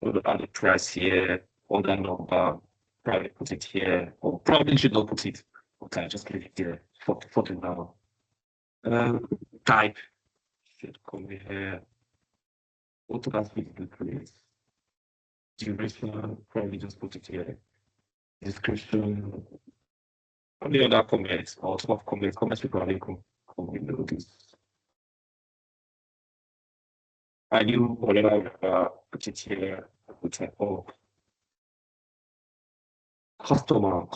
I'm going to add the price here. Order number. Probably put it here. Or probably should not put it. Okay, just leave it there. 40 now. Type should come here. Automatically increase. Duration, probably just put it here. Description. Only other comments or top of comments will probably come below this. I do whatever put it here, put it up. Customer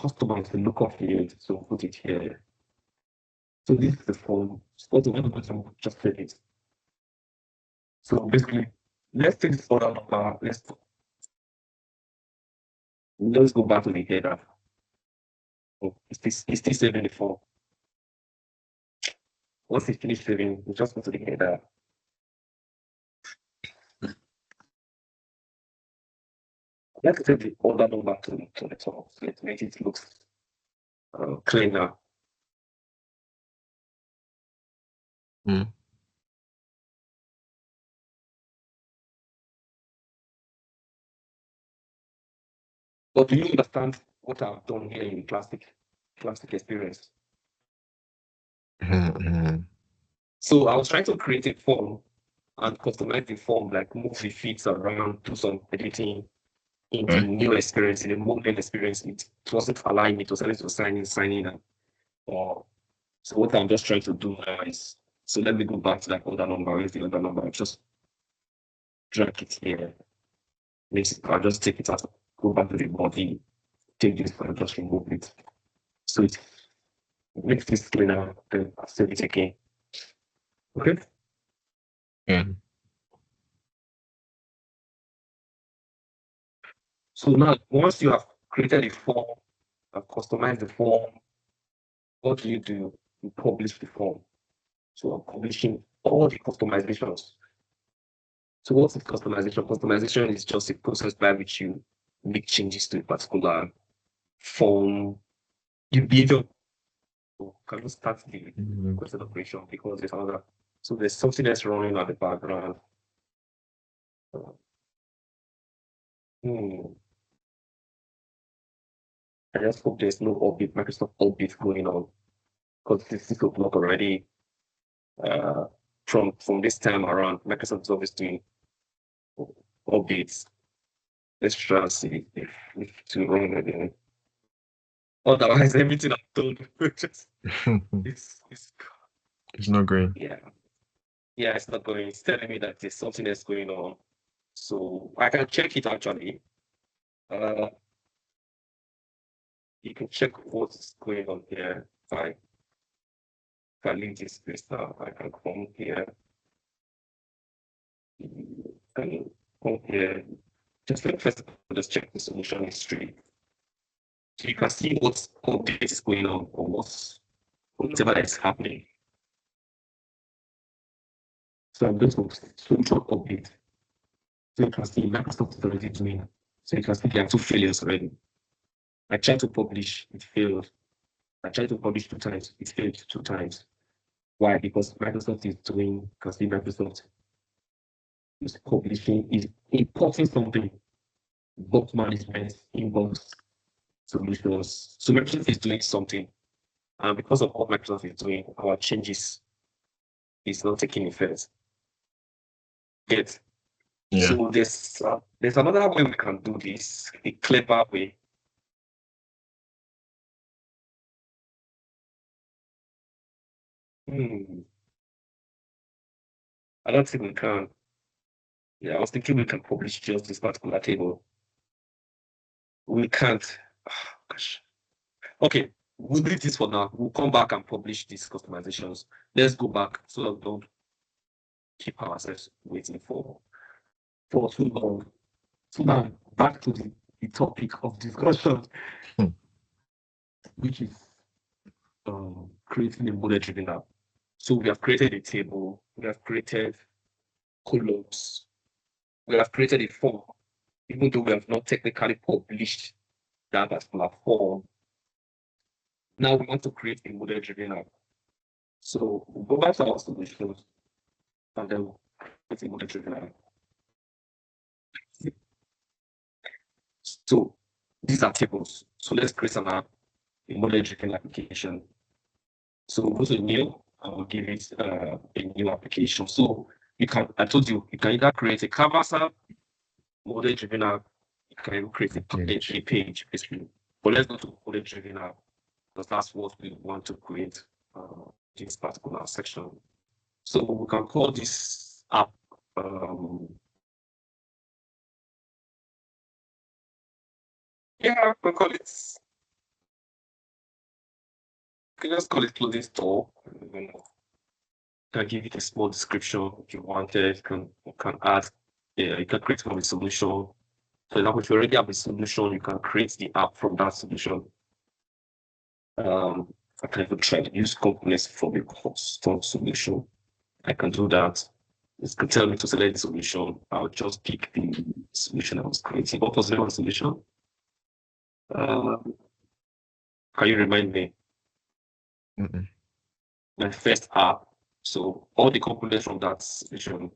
is the look of field, so put it here. So this is the form. So the one button just fill it. So basically, let's take this order number. Let's go back to the header. Oh, is this saving the form? Once it's finished saving, we just go to the header. Let's take the order number to the top. Let's make it look cleaner. Mm. But do you understand what I've done here in plastic experience? Mm-hmm. So I was trying to create a form and customize the form, like move the feeds around, do some editing in the new experience, in the modern experience. It wasn't allowing me to send it to sign in. Or so what I'm just trying to do now is, so let me go back to that order number. Where's the order number? Just drag it here. I'll just take it out, go back to the body, take this and just remove it. So it makes this cleaner, then I'll save it again. Okay. Yeah. So now, once you have created a form, customized the form, what do? You publish the form. So I'm publishing all the customizations. So what's the customization? Customization is just a process by which you make changes to a particular form. You behavior can you start the question operation because there's another. So there's something that's running at the background. I just hope there's no update, Microsoft update going on because this is block already. From this time around, Microsoft is always doing updates. Let's try and see if to run again. Otherwise, everything I've done just it's not great. Yeah, it's not going. It's telling me that there's something that's going on. So I can check it actually. You can check what's going on here. If I leave this place now, I can come here. And come here. Just let first just check the solution history. So you can see what's update is going on or whatever that is happening. So I'm just going to solution update. So you can see Microsoft is already doing. So you can see there are 2 failures already. I tried to publish, it failed. I tried to publish 2 times, it failed 2 times. Why? Because Microsoft is doing, you can see Microsoft is publishing, is importing something, box management, inbox solutions. So Microsoft is doing something. And because of what Microsoft is doing, our changes is not taking effect. Yet, Yeah. So there's another way we can do this, a clever way. Hmm. I don't think we can. Yeah, I was thinking we can publish just this particular table. We can't. Ah, gosh. Okay, we'll leave this for now. We'll come back and publish these customizations. Let's go back so that we don't keep ourselves waiting for too long. So now back to the topic of discussion, Hmm. which is creating a model-driven app. So we have created a table, we have created columns, we have created a form, even though we have not technically published that particular form. Now we want to create a model-driven app. So we'll go back to our solutions and then we'll create a model-driven app. So these are tables. So let's create an app, a model-driven application. So go to new, I will give it a new application. So I told you, you can either create a canvas app, model-driven app, you can even create a page, basically. But let's go to model-driven app because that's what we want to create this particular section. So we can call this app yeah, we call it. You can just call it clothing store. You can give it a small description if you wanted. You can add. Yeah, you can create from a solution. For example, if you already have a solution, you can create the app from that solution. I can even try to use components from a custom solution. I can do that. It can tell me to select the solution. I'll just pick the solution I was creating. What was the name solution? Can you remind me? Mm-mm. My first app. So all the components from that solution,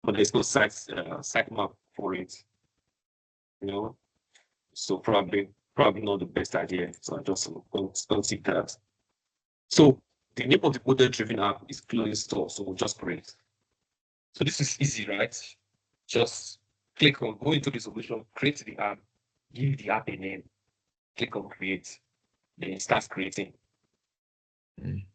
but there's no site map for it. You know, so probably not the best idea. So I just don't see that. So the name of the model-driven app is Clothing Store. So we'll just create. So this is easy, right? Just go into the solution, create the app, give the app a name, click on create, then it starts creating. Mm.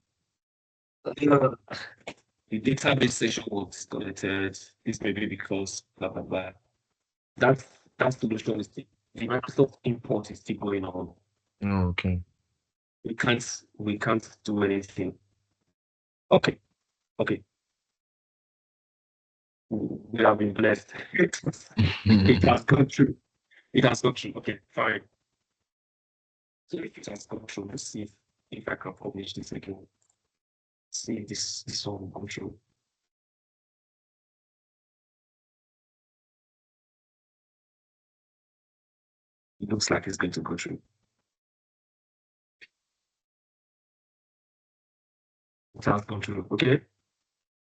The database session was disconnected. This may be because blah blah blah. That solution is the Microsoft import is still going on. Oh, okay. We can't do anything. Okay, okay. We have been blessed. It has gone through. It has gone through. Okay, fine. So if it has gone through, let's see if I can publish this again. See if this one will go through. It looks like it's going to go through. It has gone through. Okay.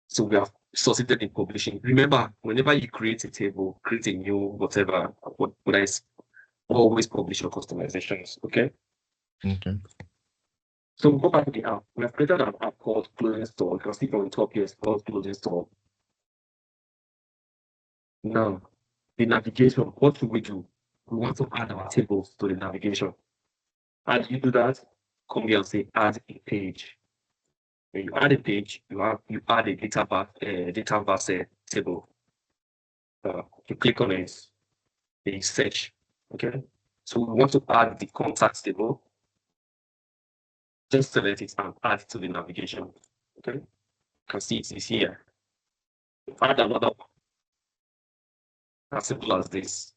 So we have succeeded in publishing. Remember, whenever you create a table, create a new whatever, what I always publish your customizations. Okay. Okay. So we'll go back to the app. We have created an app called Clothing Store. You can see from the top here, it's called Clothing Store. Now, the navigation, what should we do? We want to add our tables to the navigation. How do you do that? Come here and say add a page. When you add a page, you add a data table. You click on it, then you search. Okay. So we want to add the contact table. Just select it and add it to the navigation. Okay. You can see it is here. Add another one. As simple as this.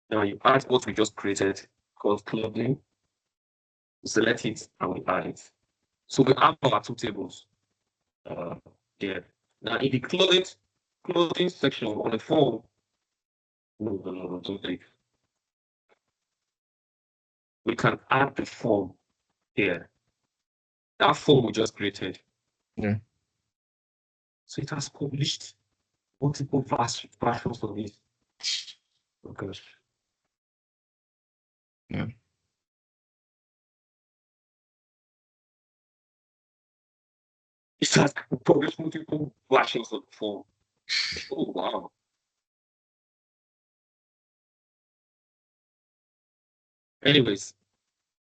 Now you add what we just created called clothing. Select it and we add it. So we have our two tables there. Now in the clothing section on the form, no, don't click. We can add the form here. That form we just created. Yeah. So it has published multiple versions of it. Oh gosh. Yeah. It has published multiple versions of the form. Oh wow. Anyways,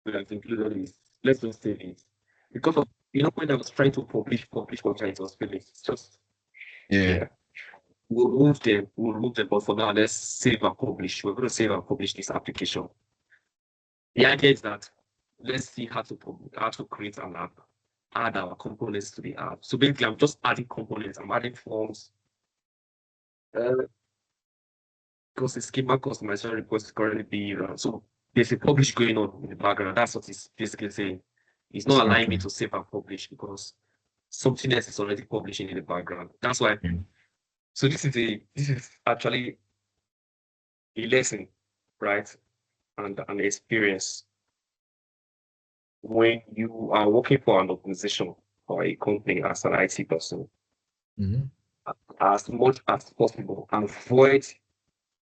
we have included this. Let's just say this. Because of when I was trying to publish what it was finished. It's just Yeah. yeah. We'll move them, but for now, let's save and publish. We're going to save and publish this application. The idea is that let's see how to create an app, add our components to the app. So basically, I'm just adding components. I'm adding forms. Uh, because the schema customization request is currently being run. So there's a publish going on in the background. That's what it's basically saying. It's not allowing me Okay. to save and publish because something else is already publishing in the background. That's why. Mm. So this is actually a lesson, right? And an experience when you are working for an organization or a company as an IT person, Mhm. as much as possible, avoid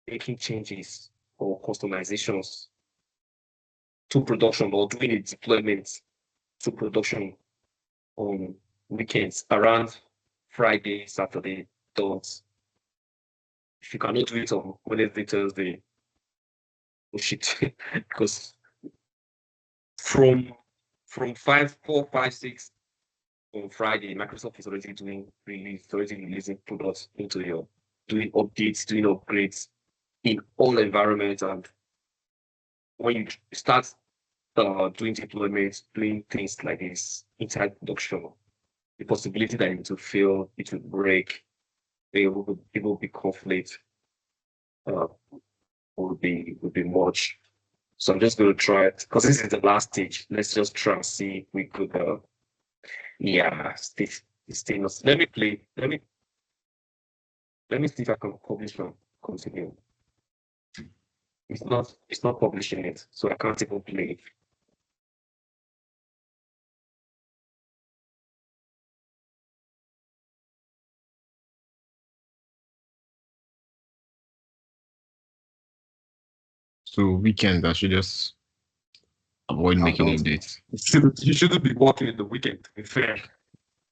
making changes or customizations to production or doing a deployment to production on weekends around Friday, Saturday, don't. If you cannot do it on Wednesday, Thursday, push it because from from 5, 4, 5, 6 on Friday, Microsoft is already already releasing products into your doing updates, doing upgrades in all environments. And when you start doing deployments, doing things like this inside production, the possibility that it will fail, it will break, it will be conflict, uh, will be much. So I'm just going to try it because this is the last stage. Let's just try and see if we could, yeah, stay. Let me play. Let me see if I can publish and continue. It's not publishing it, so I can't even play it. So weekend, I should just avoid I making don't. updates. You shouldn't be working in the weekend, to be fair.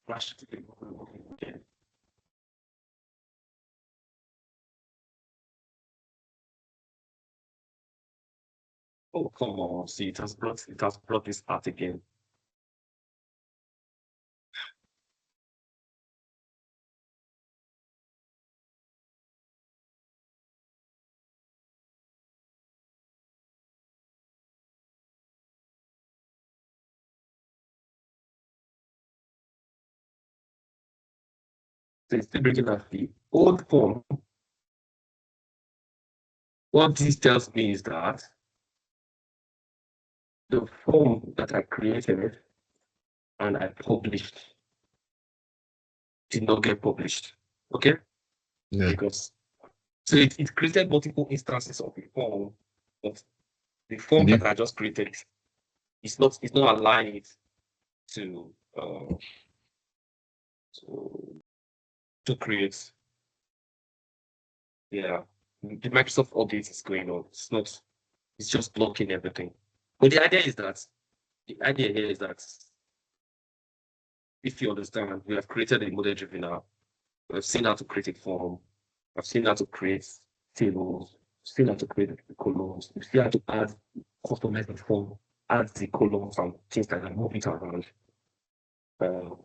Why should you be working in the weekend? Oh, come on. See, it has brought this out again. So it's still bringing out the old form. What this tells me is that the form that I created and I published did not get published. Okay? Yeah. Because so it created multiple instances of the form, but the form Yeah. that I just created it's not aligning it to uh to to create. Yeah. The Microsoft update is going on. It's just blocking everything. But the idea here is that if you understand, we have created a model driven app. We've seen how to create a form. I've seen how to create tables. Seen how to create the columns. We've seen how to customize the form, add the columns and things like that, move it around. Uh,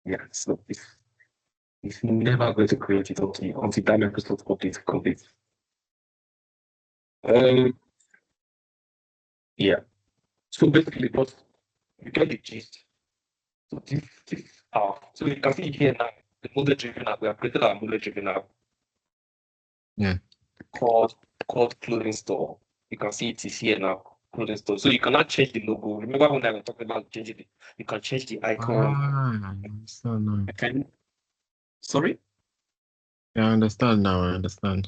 yeah, so it's never going to create it until that Microsoft update complete. Um, yeah. So basically, what you get the gist. So so you can see here now the model driven app. We have created our model driven app Yeah. called called clothing store. You can see it is here now, clothing store. So you cannot change the logo. Remember when I was talking about changing you can change the icon. Ah, I understand now. I can sorry. Yeah, I understand now. I understand.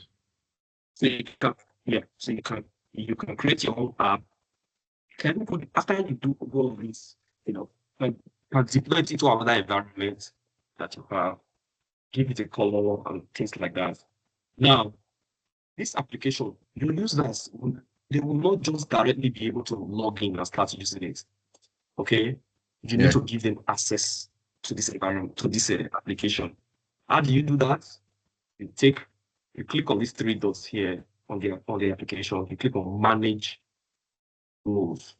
So you can yeah. So you can create your own app. Can put after you do all of this, and can deploy it into another environment that you have, give it a color and things like that. Now, this application, your users they will not just directly be able to log in and start using it. Okay, you need to give them access to this environment, to this application. How do you do that? You click on these three dots here on the application. You click on manage rules.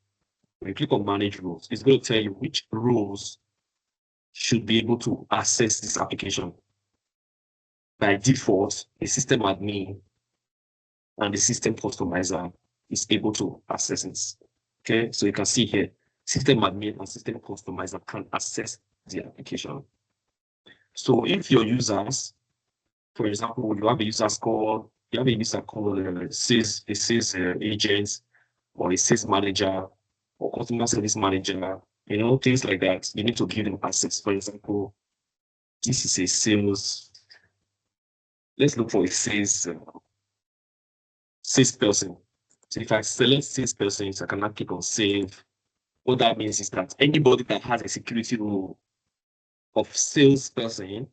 When you click on manage rules, it's going to tell you which rules should be able to access this application. By default, the system admin and the system customizer is able to access it. Okay, so you can see here, system admin and system customizer can access the application. So if your users, for example, you have a user called sales agent or a sales manager or customer service manager, things like that, you need to give them access. For example, this is a sales. Let's look for a salesperson. So if I select salesperson, so I can now click on save. What that means is that anybody that has a security role of salesperson,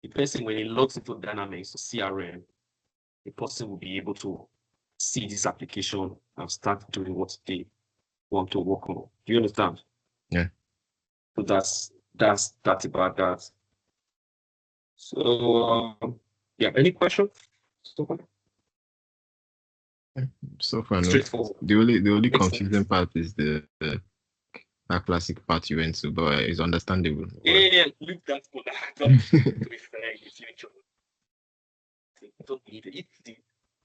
the person, when he logs into Dynamics or CRM, the person will be able to see this application and start doing what they want to work on. Do you understand? Yeah. So that's about that. So yeah, any questions so far? So far, no. Straightforward. The only confusing part is the that classic part you went to, but it's understandable. Yeah, leave that for that. To be fair, in the future, don't need it.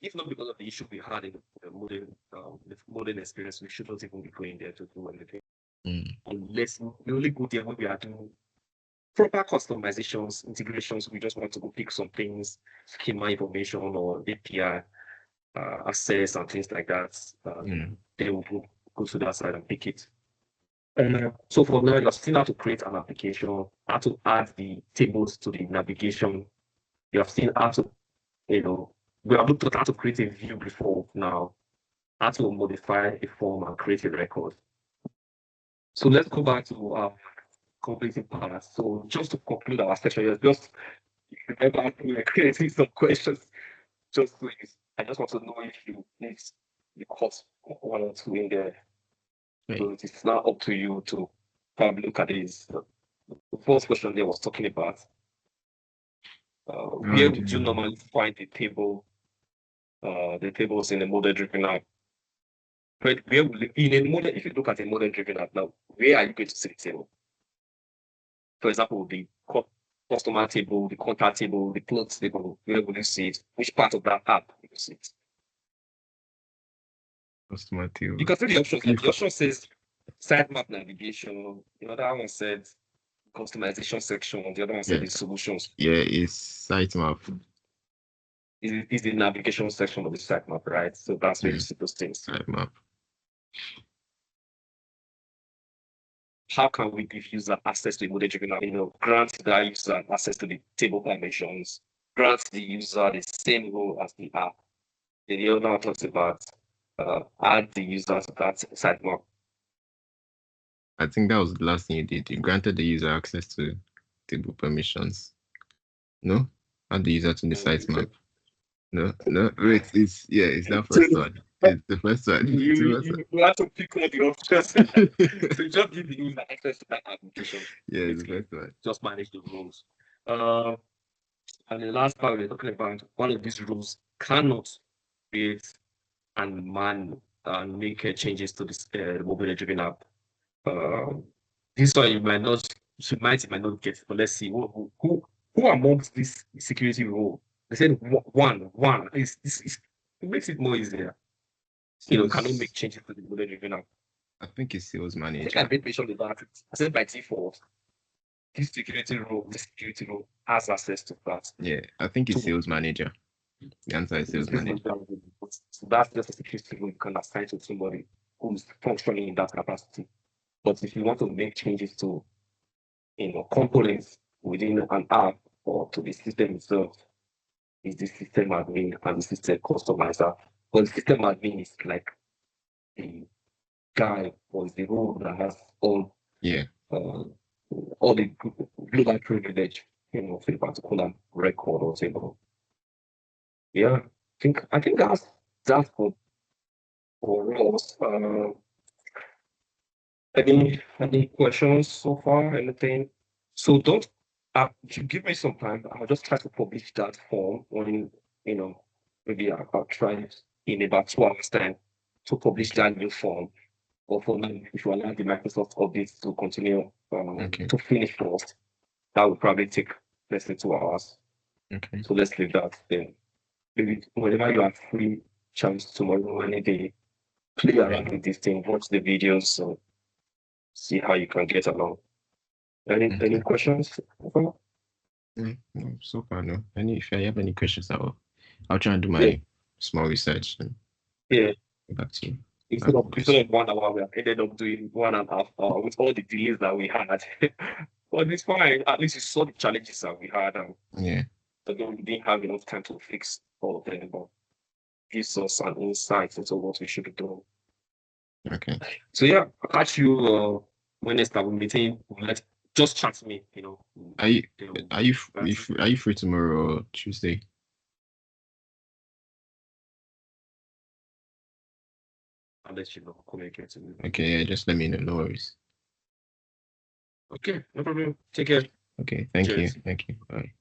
If not because of the issue we had in the modern experience, we should not even be going there to do anything. Unless we only go there when we are doing proper customizations, integrations. We just want to go pick some things, schema information or API access and things like that. Then we'll go to that side and pick it. So for now, you're still how to create an application, how to add the tables to the navigation. You have seen how to, we have looked at how to create a view before. Now, how to modify a form and create a record. So let's go back to our completing part. So just to conclude our session, just remember we are creating some questions. Just please, I just want to know if you need the course one or two in there. So it is now up to you to probably look at this. The first question there was talking about where would you normally find the tables in a model-driven app? But where will in a model, if you look at a model-driven app now, where are you going to see the table? For example, the customer table, the contact table, the clothes table, where will you see it? Which part of that app will you see it? Customer table. You can see the options. Like the option says sitemap navigation. The other one said customization section. The other one said the solutions. Yeah, it's sitemap. Is the navigation section of the sitemap, right? So that's where you see those things. Sitemap. How can we give user access to the model-driven app? Grant that user access to the table dimensions. Grant the user the same role as the app. Then the other one talks about add the user to that sitemap. I think that was the last thing you did. You granted the user access to table permissions. No? Add the user to the sitemap. No, wait, it's that first one. It's the first one. You have to pick one of the options. So just give the user access to that application. Yeah, it's the first one. Just manage the rules. And the last part we're talking about, one of these rules cannot create and make changes to this mobile-driven app. This one you might not get, but let's see who amongst this security rule. They said one is it makes it more easier. Cannot make changes to the model-driven app. I think it's sales manager. I think I made mention about it. I said by default, this security role has access to that. Yeah, I think it's sales manager. The answer is sales manager. So that's just a security role you can assign to somebody who's functioning in that capacity. But if you want to make changes to components within an app or to the system itself, is the system admin and the system customizer. But the system admin is like the guy or is the role that has all the global privilege, for a particular record or table. Yeah, I think that's for us. Any questions so far? Anything? So don't if you give me some time, I'll just try to publish that form when you know maybe I'll try it in about 2 hours time to publish Okay. that new form. Or for now, if you allow the Microsoft updates to continue Okay. to finish first, that will probably take less than 2 hours. Okay. So let's leave that then. Maybe whenever you are free, chance tomorrow, any day, play around with this thing, watch the videos, so see how you can get along. Any Okay. questions? No, so far no. If I have any questions, I'll try and do Yeah, my small research and yeah. get back to you. I Instead have of any instead questions. of 1 hour, we ended up doing 1.5 hours with all the delays that we had. But it's fine. At least you saw the challenges that we had, and Yeah. although we didn't have enough time to fix all of them, but gives us an insight into what we should be doing. Okay. So yeah, I'll catch you when next time we meeting. Let just chat me, Are you then are you that's it. are you free tomorrow or Tuesday? I'll let you know. Communicate to me. Okay, yeah, just let me know. No worries. Okay, no problem. Take care. Okay, thank you. Cheers. Thank you. Bye.